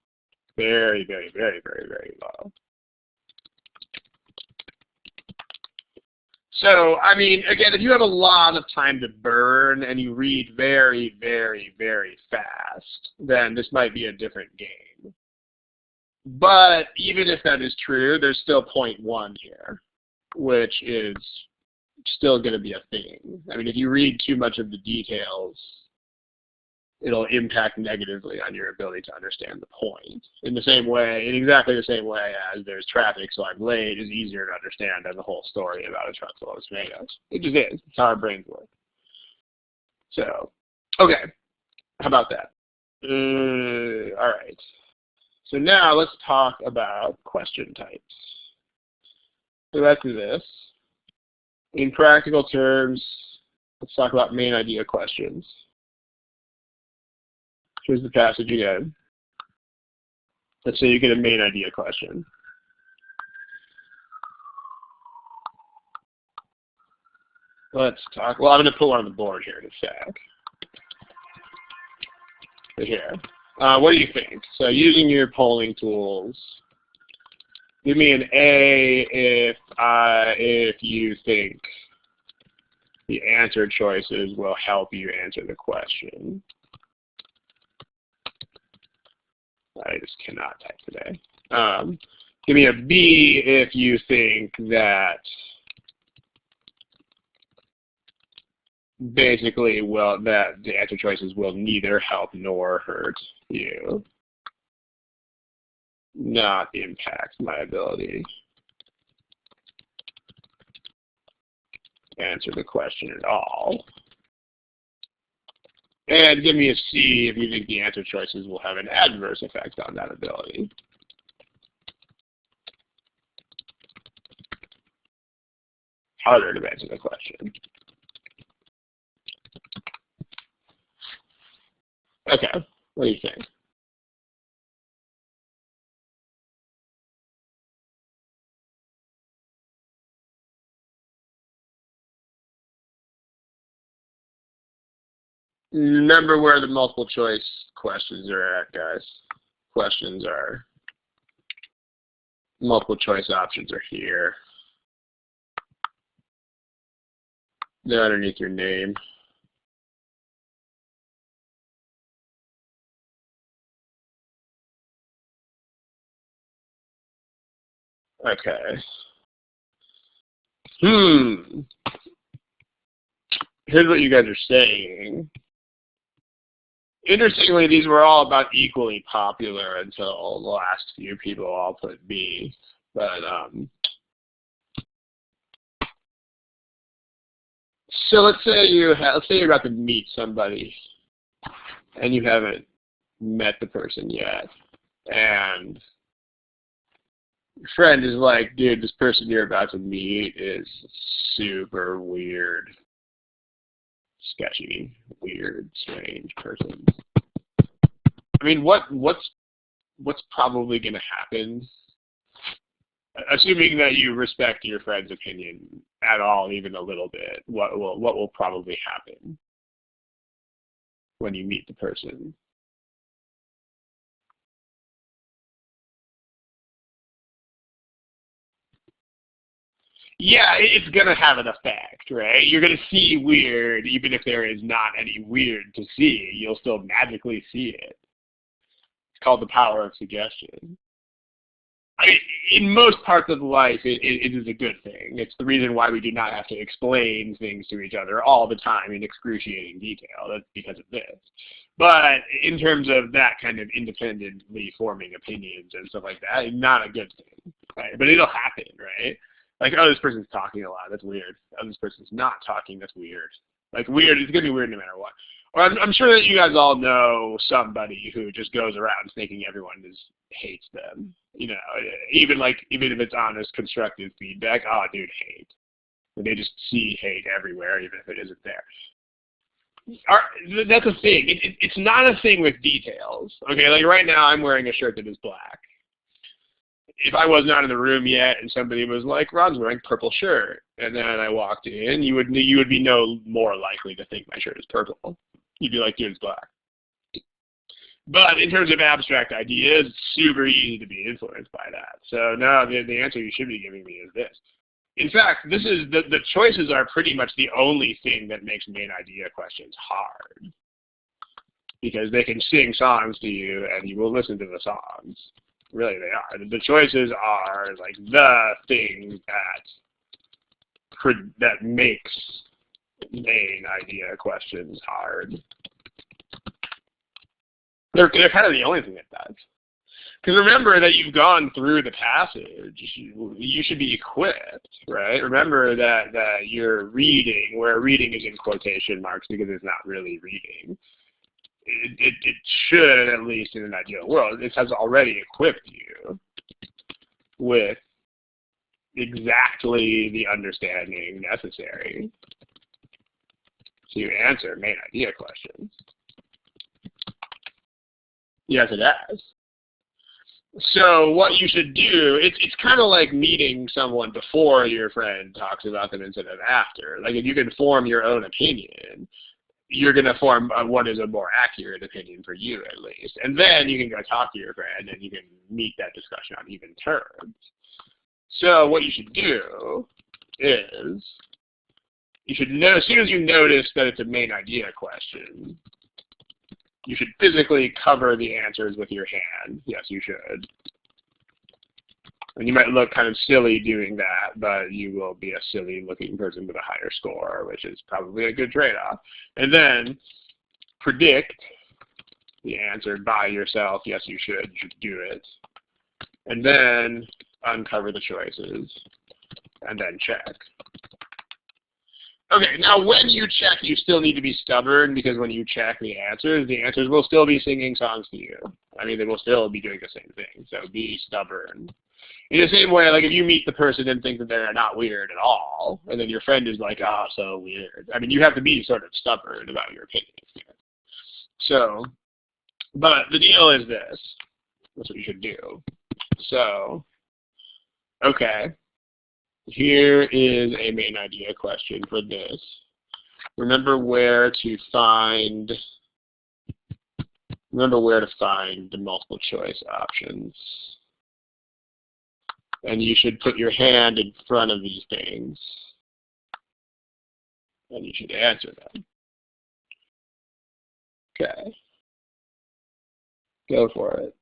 Very, very, very, very, very low. So, I mean, again, if you have a lot of time to burn and you read very, very, very fast, then this might be a different game. But even if that is true, there's still point one here, which is still going to be a thing. I mean, if you read too much of the details, it'll impact negatively on your ability to understand the point. In the same way, in exactly the same way as there's traffic, so I'm late is easier to understand than the whole story about a truck full of tomatoes. It just is. It's how our brains work. So, okay. How about that? All right. So now let's talk about question types. So let's do this. In practical terms, let's talk about main idea questions. Here's the passage again. Let's say you get a main idea question. Let's talk, well, I'm going to put one on the board here in a sec. Here. What do you think? So using your polling tools, give me an A if you think the answer choices will help you answer the question. I just cannot type today. Give me a B if you think that basically, well, that the answer choices will neither help nor hurt you. Not impact my ability to answer the question at all. And give me a C if you think the answer choices will have an adverse effect on that ability. Harder to answer the question. Okay, what do you think? Remember where the multiple choice questions are at, guys. Questions are, multiple choice options are here. They're underneath your name. Okay. Here's what you guys are saying. Interestingly, these were all about equally popular until the last few people all put B. But so let's say you're about to meet somebody, and you haven't met the person yet, and your friend is like, "Dude, this person you're about to meet is super weird, sketchy, weird, strange person." I mean, what's probably going to happen, assuming that you respect your friend's opinion at all, even a little bit? What will probably happen when you meet the person? Yeah, it's going to have an effect, right? You're going to see weird, even if there is not any weird to see. You'll still magically see it. It's called the power of suggestion. I mean, in most parts of life, it is a good thing. It's the reason why we do not have to explain things to each other all the time in excruciating detail. That's because of this. But in terms of that kind of independently forming opinions and stuff like that, not a good thing. Right? But it'll happen, right? Like, oh, this person's talking a lot. That's weird. Oh, this person's not talking. That's weird. Like, weird. It's going to be weird no matter what. Or I'm sure that you guys all know somebody who just goes around thinking everyone hates them. You know, even if it's honest, constructive feedback. Oh, dude, hate. And they just see hate everywhere, even if it isn't there. That's a thing. It's not a thing with details. Okay, like right now I'm wearing a shirt that is black. If I was not in the room yet and somebody was like, "Ron's wearing purple shirt," and then I walked in, you would be no more likely to think my shirt is purple. You'd be like, "Dude, it's black." But in terms of abstract ideas, it's super easy to be influenced by that. So no, the answer you should be giving me is this. In fact, this is the choices are pretty much the only thing that makes main idea questions hard, because they can sing songs to you and you will listen to the songs. Really, they are. The choices are like the thing that makes main idea questions hard. They're kind of the only thing that does. Because remember that you've gone through the passage. You should be equipped, right? Remember that you're reading, where reading is in quotation marks because it's not really reading. It should, at least in an ideal world, it has already equipped you with exactly the understanding necessary to answer main idea questions. Yes, it has. So what you should do, it's kind of like meeting someone before your friend talks about them instead of after. Like if you can form your own opinion, you're going to form what is a more accurate opinion for you at least. And then you can go talk to your friend and you can meet that discussion on even terms. So what you should do is, you should know, as soon as you notice that it's a main idea question, you should physically cover the answers with your hand. Yes, you should. And you might look kind of silly doing that, but you will be a silly-looking person with a higher score, which is probably a good trade-off. And then predict the answer by yourself. Yes, you should. You should do it. And then uncover the choices, and then check. Okay, now when you check, you still need to be stubborn, because when you check the answers will still be singing songs to you. I mean, they will still be doing the same thing, so be stubborn. In the same way, like if you meet the person and think that they're not weird at all, and then your friend is like, oh, so weird. I mean, you have to be sort of stubborn about your opinion here. So, but the deal is this. That's what you should do. So, okay. Here is a main idea question for this. Remember where to find the multiple choice options. And you should put your hand in front of these things. And you should answer them. Okay. Go for it.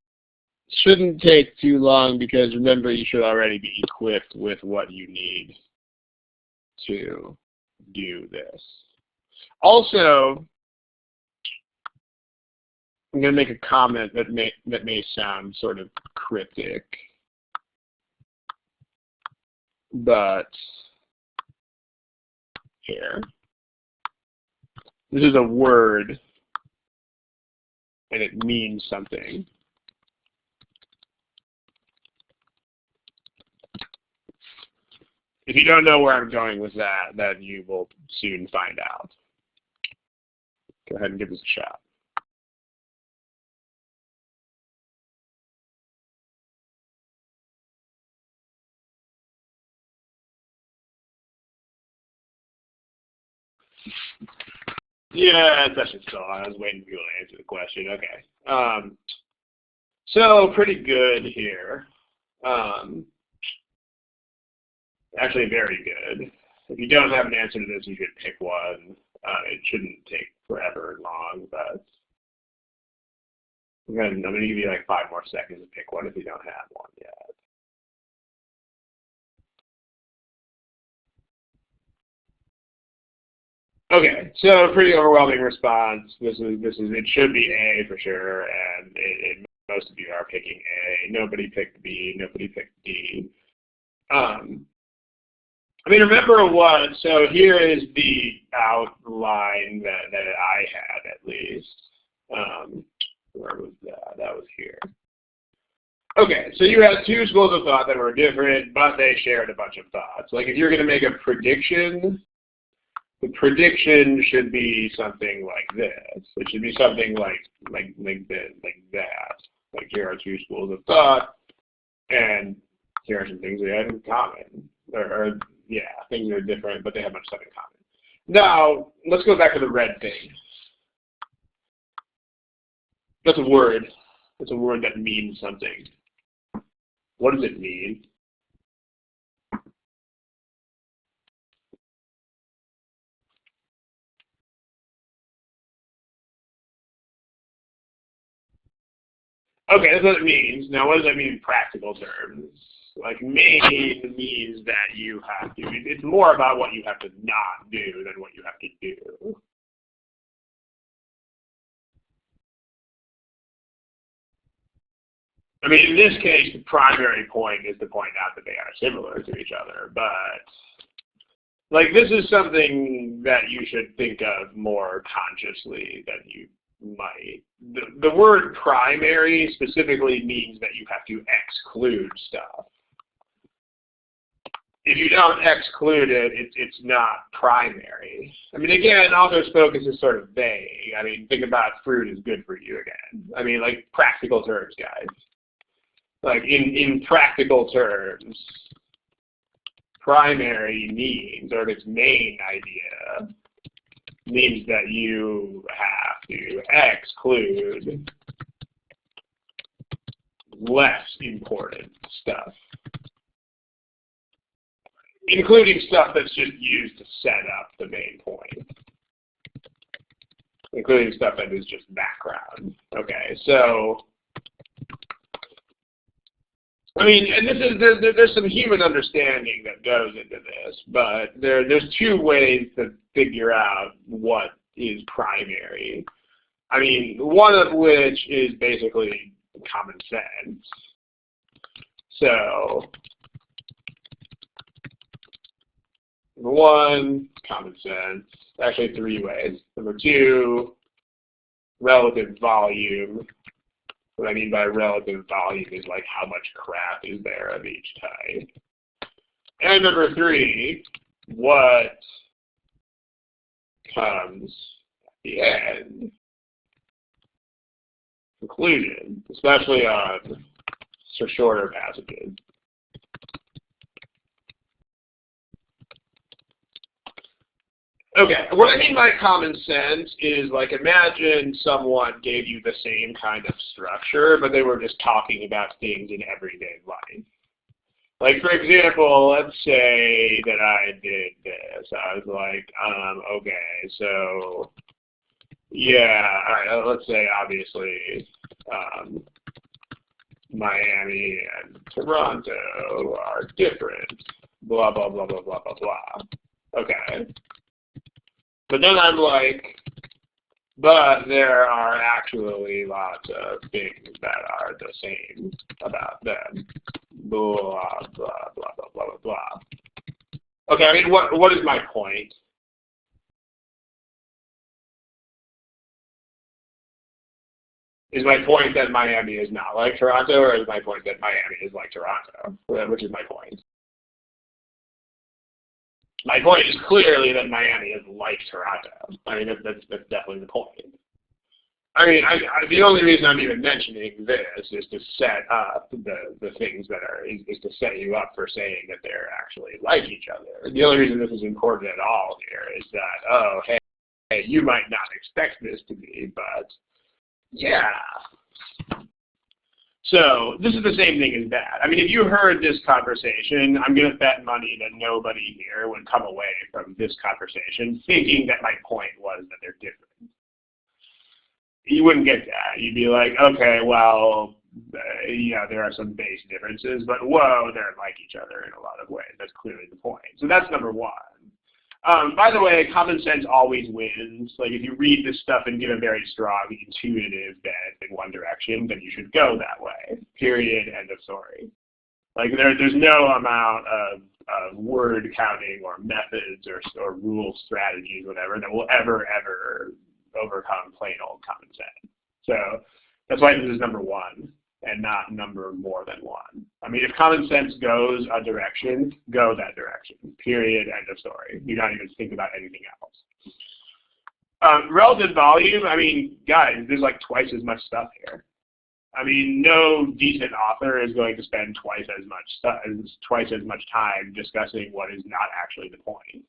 Shouldn't take too long, because remember, you should already be equipped with what you need to do this. Also, I'm going to make a comment that may sound sort of cryptic, but here, this is a word, and it means something. If you don't know where I'm going with that, then you will soon find out. Go ahead and give this a shot. Yeah, that's just so. I was waiting for people to answer the question. Okay. So pretty good here. Actually, very good. If you don't have an answer to this, you should pick one. It shouldn't take forever long, but I'm going to give you like 5 more seconds to pick one if you don't have one yet. Okay, so pretty overwhelming response. It should be A for sure, and most of you are picking A. Nobody picked B. Nobody picked D. I mean, remember what? So here is the outline that I had, at least. Where was that? That was here. Okay, so you had 2 schools of thought that were different, but they shared a bunch of thoughts. Like if you're going to make a prediction, the prediction should be something like this. It should be something like that. Like here are 2 schools of thought, and here are some things we have in common. Or yeah, things are different, but they have much stuff in common. Now, let's go back to the red thing. That's a word. It's a word that means something. What does it mean? Okay, that's what it means. Now, what does that mean in practical terms? Like, main means that you have to. It's more about what you have to not do than what you have to do. I mean, in this case, the primary point is to point out that they are similar to each other, but like this is something that you should think of more consciously than you might. The word primary specifically means that you have to exclude stuff. If you don't exclude it, it's not primary. I mean, again, author's focus is sort of vague. I mean, think about fruit is good for you again. I mean, like practical terms, guys. Like in practical terms, primary means, or its main idea, means that you have to exclude less important stuff, including stuff that's just used to set up the main point, including stuff that is just background. Okay, so I mean, and this is there's some human understanding that goes into this, but there's two ways to figure out what is primary. I mean, one of which is basically common sense. So, number one, common sense. Actually, three ways. Number two, relative volume. What I mean by relative volume is like how much crap is there of each type. And number three, what comes at the end. Conclusion, especially on shorter passages. Okay, what I mean by common sense is like imagine someone gave you the same kind of structure, but they were just talking about things in everyday life. Like for example, let's say that I did this. I was like, okay, so yeah, all right, let's say obviously Miami and Toronto are different. Blah blah blah blah blah blah blah. Okay. But then I'm like, but there are actually lots of things that are the same about them. Blah, blah, blah, blah, blah, blah, blah. Okay, I mean, what is my point? Is my point that Miami is not like Toronto, or is my point that Miami is like Toronto? Which is my point? My point is clearly that Miami is like Toronto. I mean, that's definitely the point. I mean, the only reason I'm even mentioning this is to set up the things that are, is to set you up for saying that they're actually like each other. The only reason this is important at all here is that, oh, hey, you might not expect this to be, but yeah. So this is the same thing as that. I mean, if you heard this conversation, I'm going to bet money that nobody here would come away from this conversation thinking that my point was that they're different. You wouldn't get that. You'd be like, okay, well, yeah, there are some base differences, but whoa, they're like each other in a lot of ways. That's clearly the point. So that's number one. By the way, common sense always wins. Like if you read this stuff and get a very strong intuitive bent in one direction, then you should go that way. Period. End of story. Like there's no amount of word counting or methods or rule strategies, whatever, that will ever overcome plain old common sense. So that's why this is number one and not number more than one. I mean, if common sense goes a direction, go that direction. Period. End of story. You don't even think about anything else. Relative volume, I mean, guys, there's like twice as much stuff here. I mean, no decent author is going to spend twice as much time discussing what is not actually the point.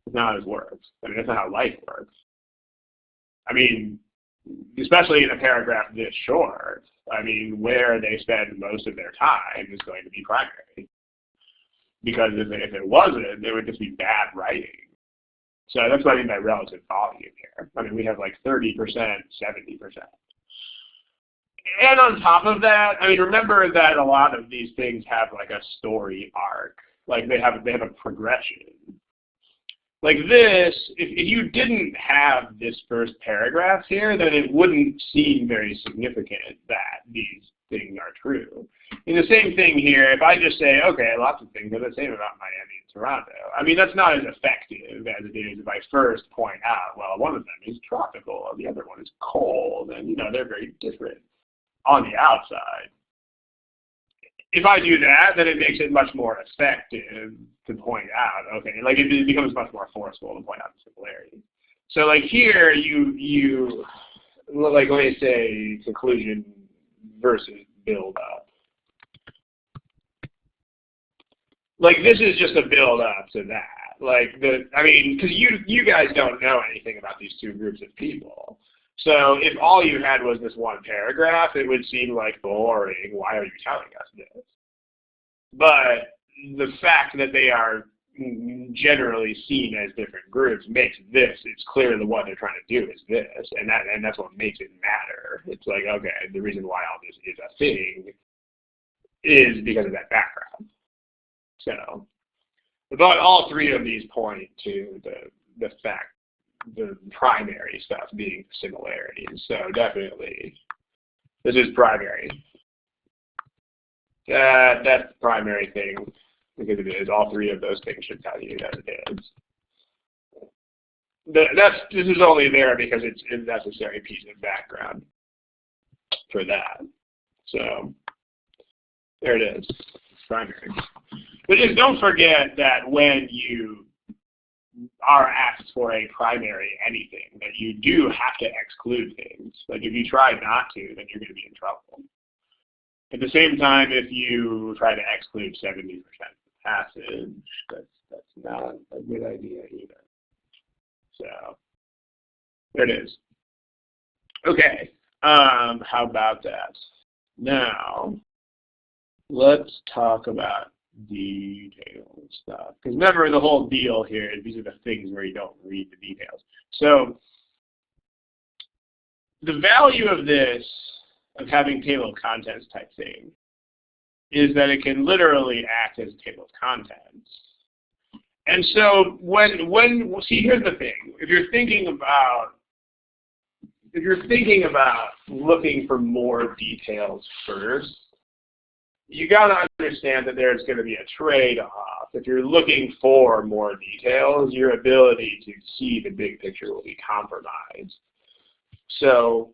It's not how it works. I mean, that's not how life works. I mean, especially in a paragraph this short, I mean, where they spend most of their time is going to be primary. Because if it wasn't, it would just be bad writing. So that's what I mean by relative volume here. I mean, we have like 30%, 70%. And on top of that, I mean, remember that a lot of these things have like a story arc. Like they have a progression. Like this, if you didn't have this first paragraph here, then it wouldn't seem very significant that these things are true. And the same thing here, if I just say, okay, lots of things are the same about Miami and Toronto. I mean, that's not as effective as it is if I first point out, well, one of them is tropical, and the other one is cold, and, you know, they're very different on the outside. If I do that, then it makes it much more effective to point out, okay, like it becomes much more forceful to point out the similarity. So like here, you like, let me say conclusion versus build up. Like this is just a build up to that. Like I mean, because you guys don't know anything about these two groups of people. So if all you had was this one paragraph, it would seem like boring. Why are you telling us this? But the fact that they are generally seen as different groups makes this, it's clear that what they're trying to do is this, and that's what makes it matter. It's like, okay, the reason why all this is a thing is because of that background. So, but all three of these point to the fact, the primary stuff being similarities. So definitely, this is primary. That's the primary thing, because it is. All three of those things should tell you that it is. This is only there because it's a necessary piece of background for that. So there it is. It's primary. But just don't forget that when you are asked for a primary anything, that you do have to exclude things. Like if you try not to, then you're going to be in trouble. At the same time, if you try to exclude 70% of the passage, that's not a good idea either. So there it is. Okay, how about that? Now, let's talk about detail stuff. Because remember, the whole deal here is these are the things where you don't read the details. So the value of this, of having table of contents type thing, is that it can literally act as a table of contents. And so see, here's the thing. If you're thinking about looking for more details first, you got to understand that there's going to be a trade-off. If you're looking for more details, your ability to see the big picture will be compromised. So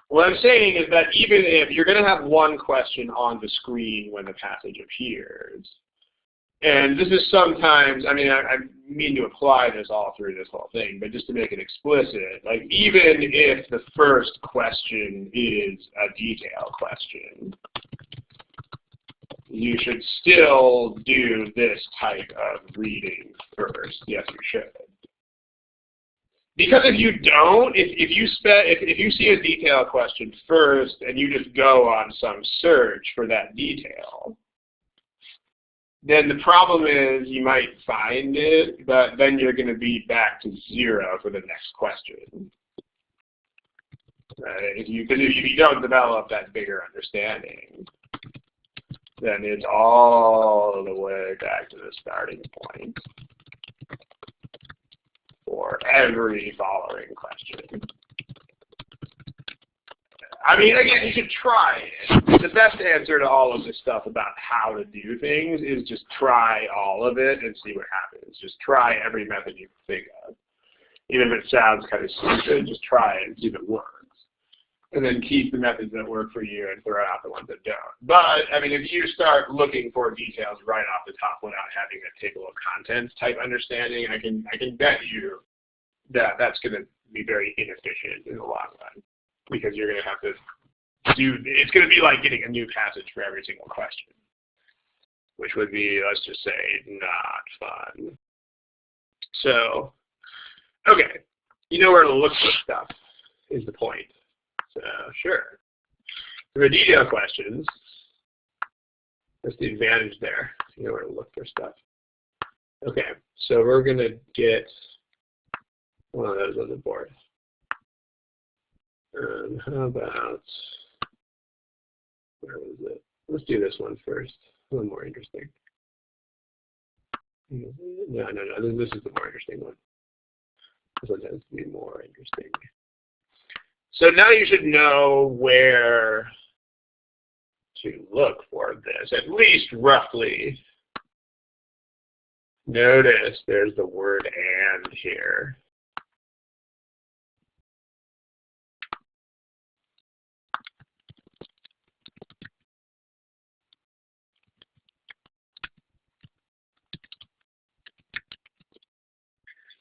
what I'm saying is that even if you're going to have one question on the screen when the passage appears, and this is sometimes, I mean, I mean to apply this all through this whole thing, but just to make it explicit, like even if the first question is a detail question, you should still do this type of reading first. Yes, you should. Because if you don't, if you see a detail question first and you just go on some search for that detail, then the problem is you might find it, but then you're going to be back to 0 for the next question. If you don't develop that bigger understanding, then it's all the way back to the starting point for every following question. I mean, again, you should try it. The best answer to all of this stuff about how to do things is just try all of it and see what happens. Just try every method you can think of. Even if it sounds kind of stupid, just try it and see if it works. And then keep the methods that work for you and throw out the ones that don't. But, I mean, if you start looking for details right off the top without having a table of contents type understanding, I can bet you that that's going to be very inefficient in the long run. Because you're going to have to it's going to be like getting a new passage for every single question. Which would be, let's just say, not fun. So, okay. You know where to look for stuff, is the point. So, sure. For the detail questions, that's the advantage there. You know where to look for stuff. Okay, so we're going to get one of those on the board. How about, where was it? Let's do this one first. A little more interesting. No, this is the more interesting one. This one tends to be more interesting. So now you should know where to look for this, at least roughly. Notice there's the word "and" here.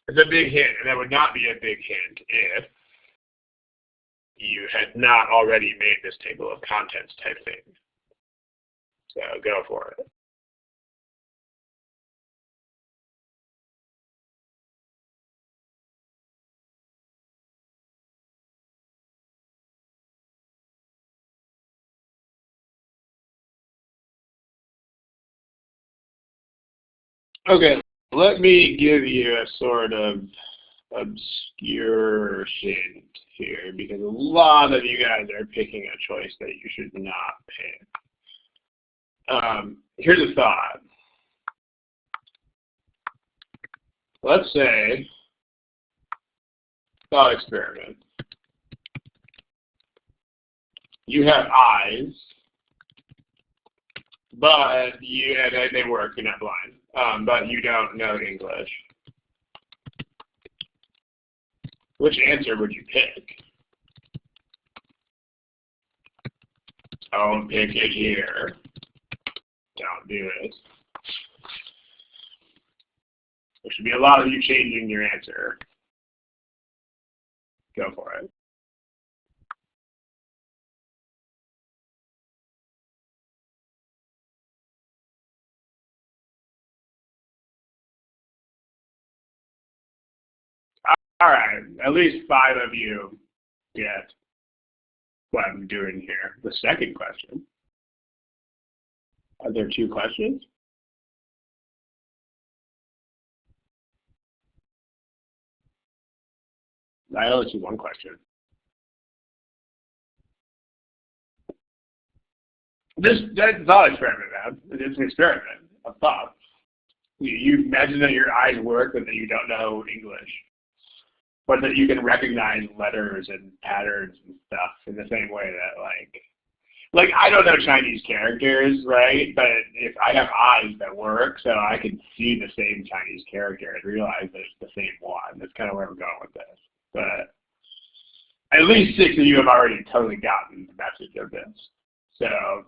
It's a big hint, and that would not be a big hint if you had not already made this table of contents type thing. So go for it. Okay, let me give you a sort of obscure hint here, because a lot of you guys are picking a choice that you should not pick. Here's a thought. Let's say, thought experiment. You have eyes, but they work, you're not blind, but you don't know English. Which answer would you pick? Don't pick it here. Don't do it. There should be a lot of you changing your answer. Go for it. All right, at least 5 of you get what I'm doing here. The second question. Are there 2 questions? I only see 1 question. That's a thought experiment, man. It's an experiment of thought. You imagine that your eyes work, but that you don't know English. But that you can recognize letters and patterns and stuff in the same way that, like I don't know Chinese characters, right? But if I have eyes that work, so I can see the same Chinese character and realize that it's the same one. That's kind of where I'm going with this. But at least 6 of you have already totally gotten the message of this. So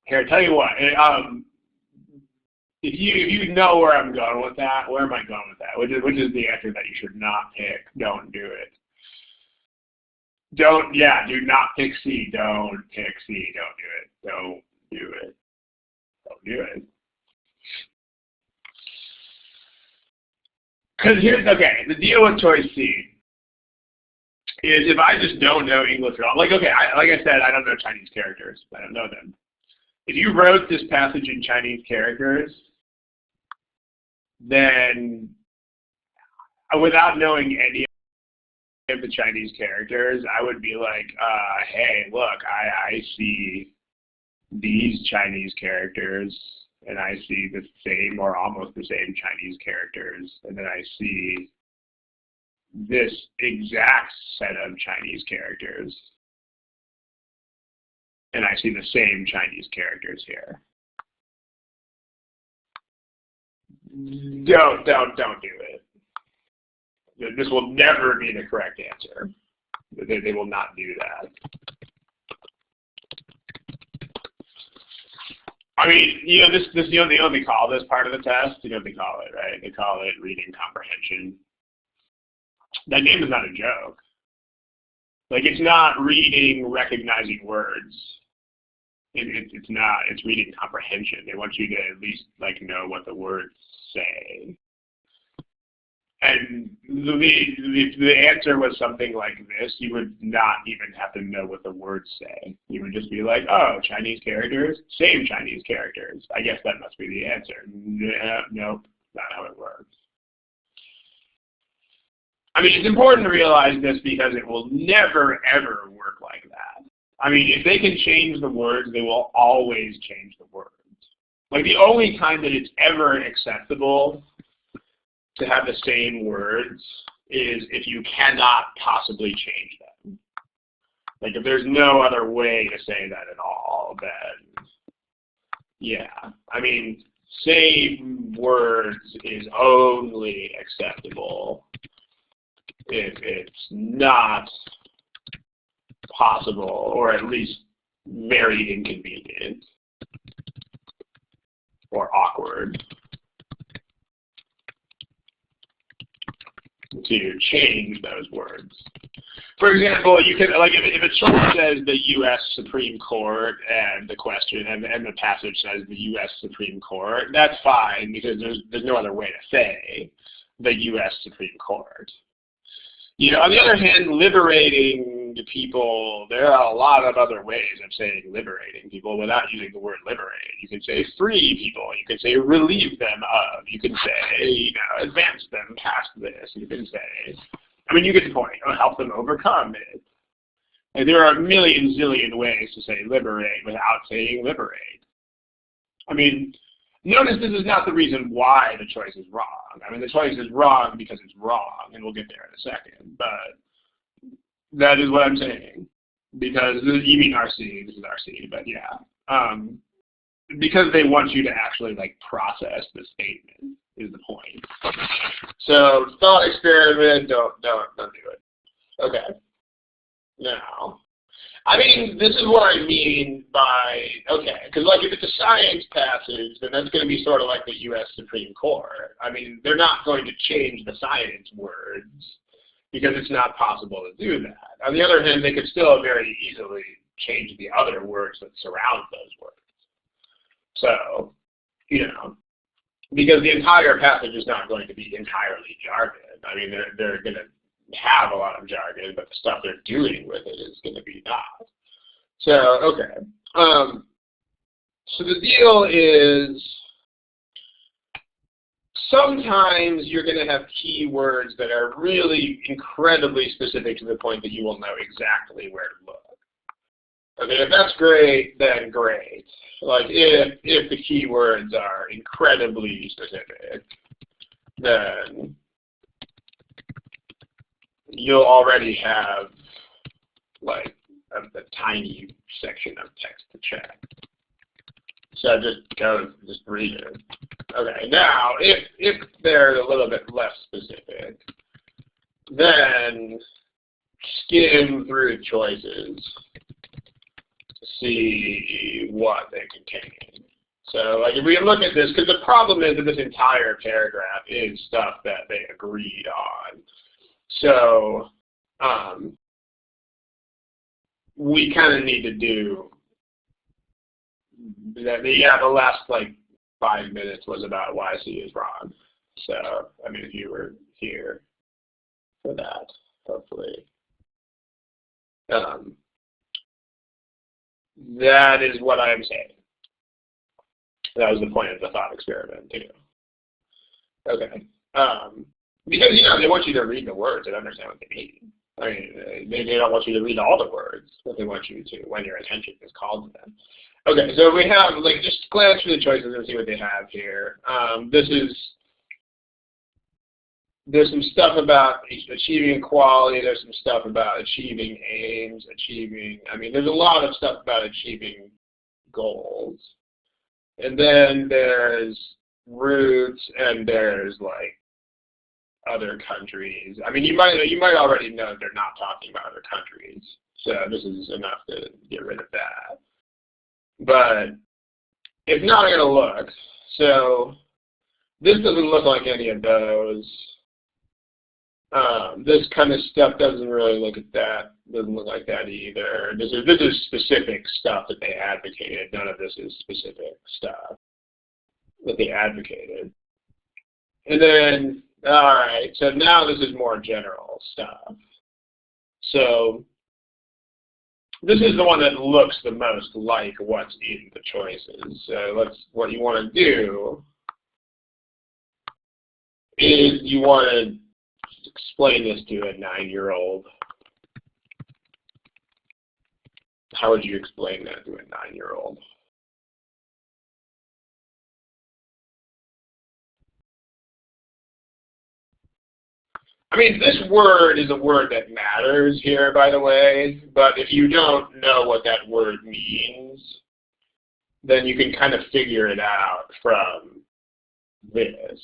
here, I tell you what. If you know where I'm going with that, where am I going with that? Which is the answer that you should not pick. Don't do it. Do not pick C. Don't pick C. Don't do it. Don't do it. Don't do it. Because here's, okay, the deal with choice C is if I just don't know English at all, like I said, I don't know Chinese characters. I don't know them. If you wrote this passage in Chinese characters, then without knowing any of the Chinese characters, I would be like, hey, look, I see these Chinese characters, and I see the same or almost the same Chinese characters, and then I see this exact set of Chinese characters, and I see the same Chinese characters here. Don't do it. This will never be the correct answer. They will not do that. I mean, they only call this part of the test. You know what they call it, right? They call it reading comprehension. That game is not a joke. Like, it's not reading, recognizing words. It's not. It's reading comprehension. They want you to at least know what the words say. And if the answer was something like this, you would not even have to know what the words say. You would just be like, oh, Chinese characters, same Chinese characters. I guess that must be the answer. Nope, not how it works. I mean, it's important to realize this because it will never, ever work like that. I mean, if they can change the words, they will always change the words. Like, the only time that it's ever acceptable to have the same words is if you cannot possibly change them. Like, if there's no other way to say that at all, then, yeah. I mean, same words is only acceptable if it's not possible, or at least very inconvenient or awkward to change those words. For example, you can, like, if a choice says the U.S. Supreme Court and the question and the passage says the U.S. Supreme Court, that's fine because there's no other way to say the U.S. Supreme Court. You know, on the other hand, liberating people, there are a lot of other ways of saying liberating people without using the word liberate. You can say free people. You can say relieve them of. You can say, you know, advance them past this. You can say, I mean, you get the point. Or help them overcome it. And there are a million zillion ways to say liberate without saying liberate. I mean, notice this is not the reason why the choice is wrong. I mean, the choice is wrong because it's wrong, and we'll get there in a second. But that is what I'm saying. Because, you mean RC, this is RC, but yeah. Because they want you to actually, like, process the statement is the point. So, thought experiment, don't do it. Okay. Now, I mean, this is what I mean by, okay, because, like, if it's a science passage, then that's going to be sort of like the U.S. Supreme Court. I mean, they're not going to change the science words because it's not possible to do that. On the other hand, they could still very easily change the other words that surround those words. So, you know, because the entire passage is not going to be entirely jargon. I mean, they're going to have a lot of jargon, but the stuff they're doing with it is going to be not. So, okay. So the deal is sometimes you're going to have keywords that are really incredibly specific to the point that you will know exactly where to look. Okay, if that's great, then great. Like, if the keywords are incredibly specific, then you'll already have, like, a tiny section of text to check. So just read it. Okay, now, if they're a little bit less specific, then skim through choices to see what they contain. So, like, if we look at this, because the problem is that this entire paragraph is stuff that they agreed on. So, we kind of need to do that. Yeah, the last, like, 5 minutes was about why C is wrong. So, I mean, if you were here for that, hopefully. That is what I'm saying. That was the point of the thought experiment, too. Okay. Because, you know, they want you to read the words and understand what they mean. I mean, they don't want you to read all the words, but they want you to when your attention is called to them. Okay, so we have, like, just glance through the choices and see what they have here. There's some stuff about achieving equality. There's some stuff about achieving aims, I mean, there's a lot of stuff about achieving goals. And then there's roots, and there's, like, other countries. I mean, you might already know they're not talking about other countries. So this is enough to get rid of that. But if not, I'm going to look. So this doesn't look like any of those. This kind of stuff doesn't really look at that. Doesn't look like that either. This is specific stuff that they advocated. None of this is specific stuff that they advocated. And then, all right, so now this is more general stuff. So this is the one that looks the most like what's in the choices. So what you want to do is you want to explain this to a 9-year-old. How would you explain that to a 9-year-old? I mean, this word is a word that matters here, by the way, but if you don't know what that word means, then you can kind of figure it out from this.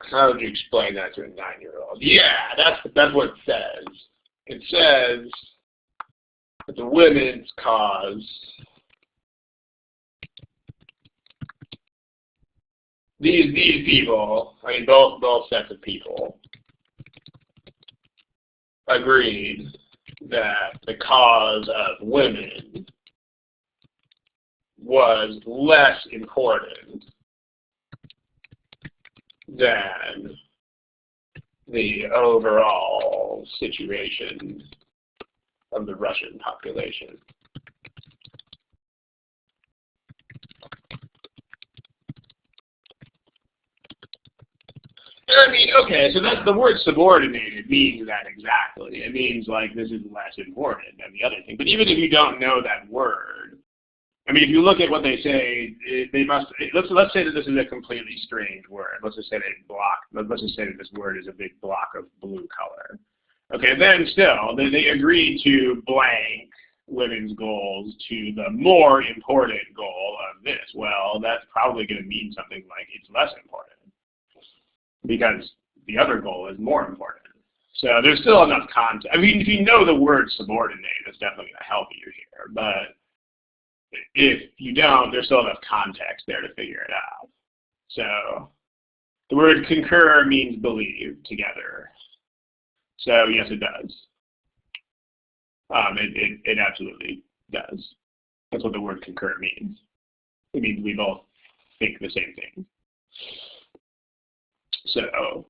How would you explain that to a 9-year-old? Yeah, that's what it says. It says that the women's cause, these people, I mean both sets of people, agreed that the cause of women was less important than the overall situation of the Russian population. I mean, okay, so that's the word subordinated means that exactly. It means like this is less important than the other thing. But even if you don't know that word, I mean, if you look at what they say, they must. Let's say that this is a completely strange word. Let's just say let's just say that this word is a big block of blue color. Okay, then still they agreed to blank women's goals to the more important goal of this. Well, that's probably going to mean something like it's less important because the other goal is more important. So there's still enough context. I mean, if you know the word subordinate, it's definitely going to help you here. But if you don't, there's still enough context there to figure it out. So the word concur means believe together. So yes, it does. It absolutely does. That's what the word concur means. It means we both think the same thing. So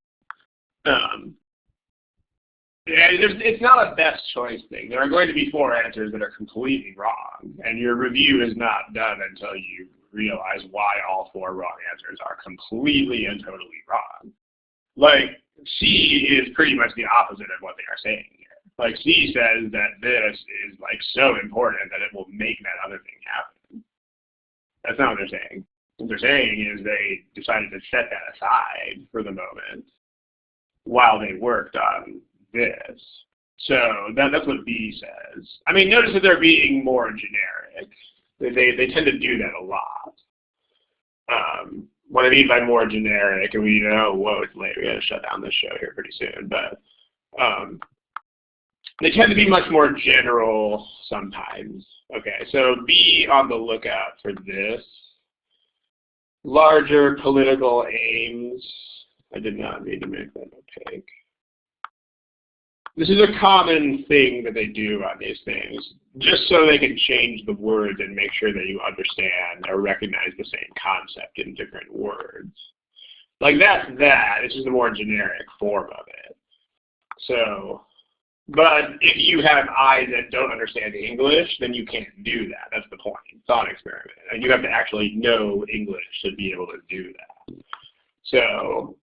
it's not a best choice thing. There are going to be 4 answers that are completely wrong, and your review is not done until you realize why all 4 wrong answers are completely and totally wrong. Like, C is pretty much the opposite of what they are saying here. Like, C says that this is like so important that it will make that other thing happen. That's not what they're saying. What they're saying is they decided to set that aside for the moment while they worked on this. So that's what B says. I mean, notice that they're being more generic. They tend to do that a lot. What I mean by more generic, and we know, whoa, it's late, we gotta shut down this show here pretty soon, but they tend to be much more general sometimes. Okay, so be on the lookout for this. Larger political aims. I did not mean to make that opaque. This is a common thing that they do on these things, just so they can change the words and make sure that you understand or recognize the same concept in different words. Like that's that. It's just a more generic form of it. So, but if you have eyes that don't understand English, then you can't do that. That's the point. Thought experiment. And you have to actually know English to be able to do that. So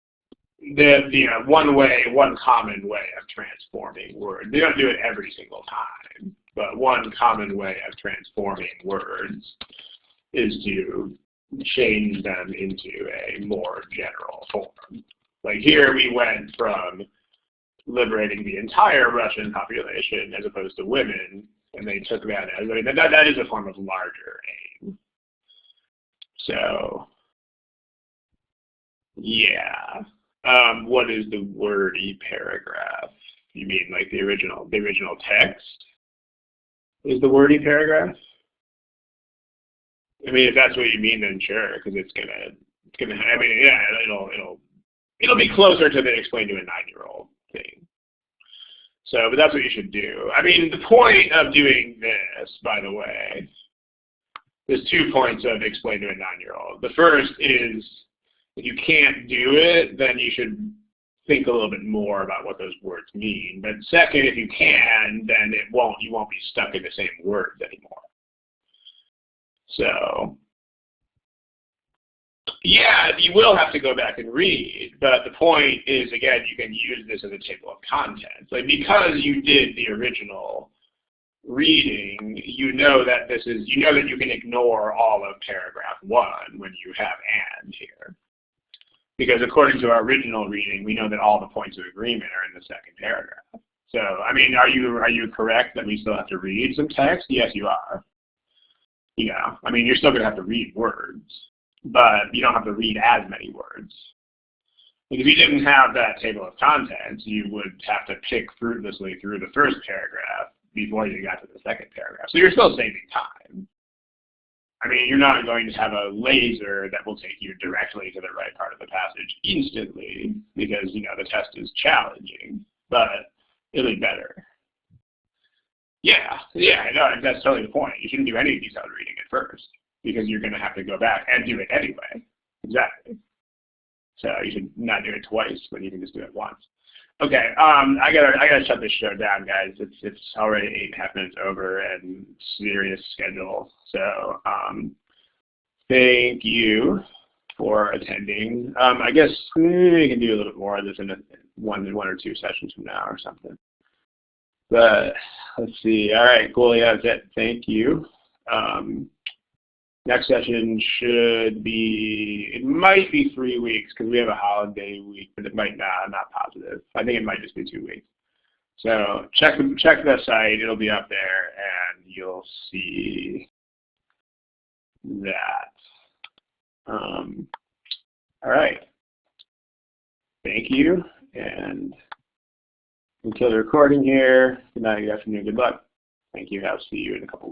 one common way of transforming words. They don't do it every single time, but one common way of transforming words is to change them into a more general form. Like here we went from liberating the entire Russian population as opposed to women, and they took that as, I mean, that is a form of larger aim. So, yeah. What is the wordy paragraph? You mean like the original text is the wordy paragraph? I mean, if that's what you mean, then sure, because it's gonna. I mean, yeah, it'll be closer to the explain to a 9-year-old thing. So, but that's what you should do. I mean, the point of doing this, by the way, there's 2 points of explain to a 9-year-old. The first is, if you can't do it, then you should think a little bit more about what those words mean. But second, if you can, then you won't be stuck in the same words anymore. So yeah, you will have to go back and read, but the point is, again, you can use this as a table of contents. Like, because you did the original reading, you know that you can ignore all of paragraph 1 when you have and here. Because according to our original reading, we know that all the points of agreement are in the second paragraph. So, I mean, are you correct that we still have to read some text? Yes, you are. I mean, you're still going to have to read words, but you don't have to read as many words. Like, if you didn't have that table of contents, you would have to pick fruitlessly through the first paragraph before you got to the second paragraph. So you're still saving time. I mean, you're not going to have a laser that will take you directly to the right part of the passage instantly because, the test is challenging, but it'll be better. Yeah, no, that's totally the point. You shouldn't do any detailed reading at first because you're going to have to go back and do it anyway. Exactly. So you should not do it twice, but you can just do it once. Okay, I gotta shut this show down, guys. It's already 8.5 minutes over and serious schedule. So thank you for attending. I guess we can do a little bit more of this in one or two sessions from now or something. But let's see. All right, cool. Yeah, that's it. Thank you. Next session it might be 3 weeks because we have a holiday week, but it might not. I'm not positive. I think it might just be 2 weeks. So check the site. It'll be up there, and you'll see that. All right. Thank you, and until the recording here, good night, good afternoon, good luck. Thank you. I'll see you in a couple weeks.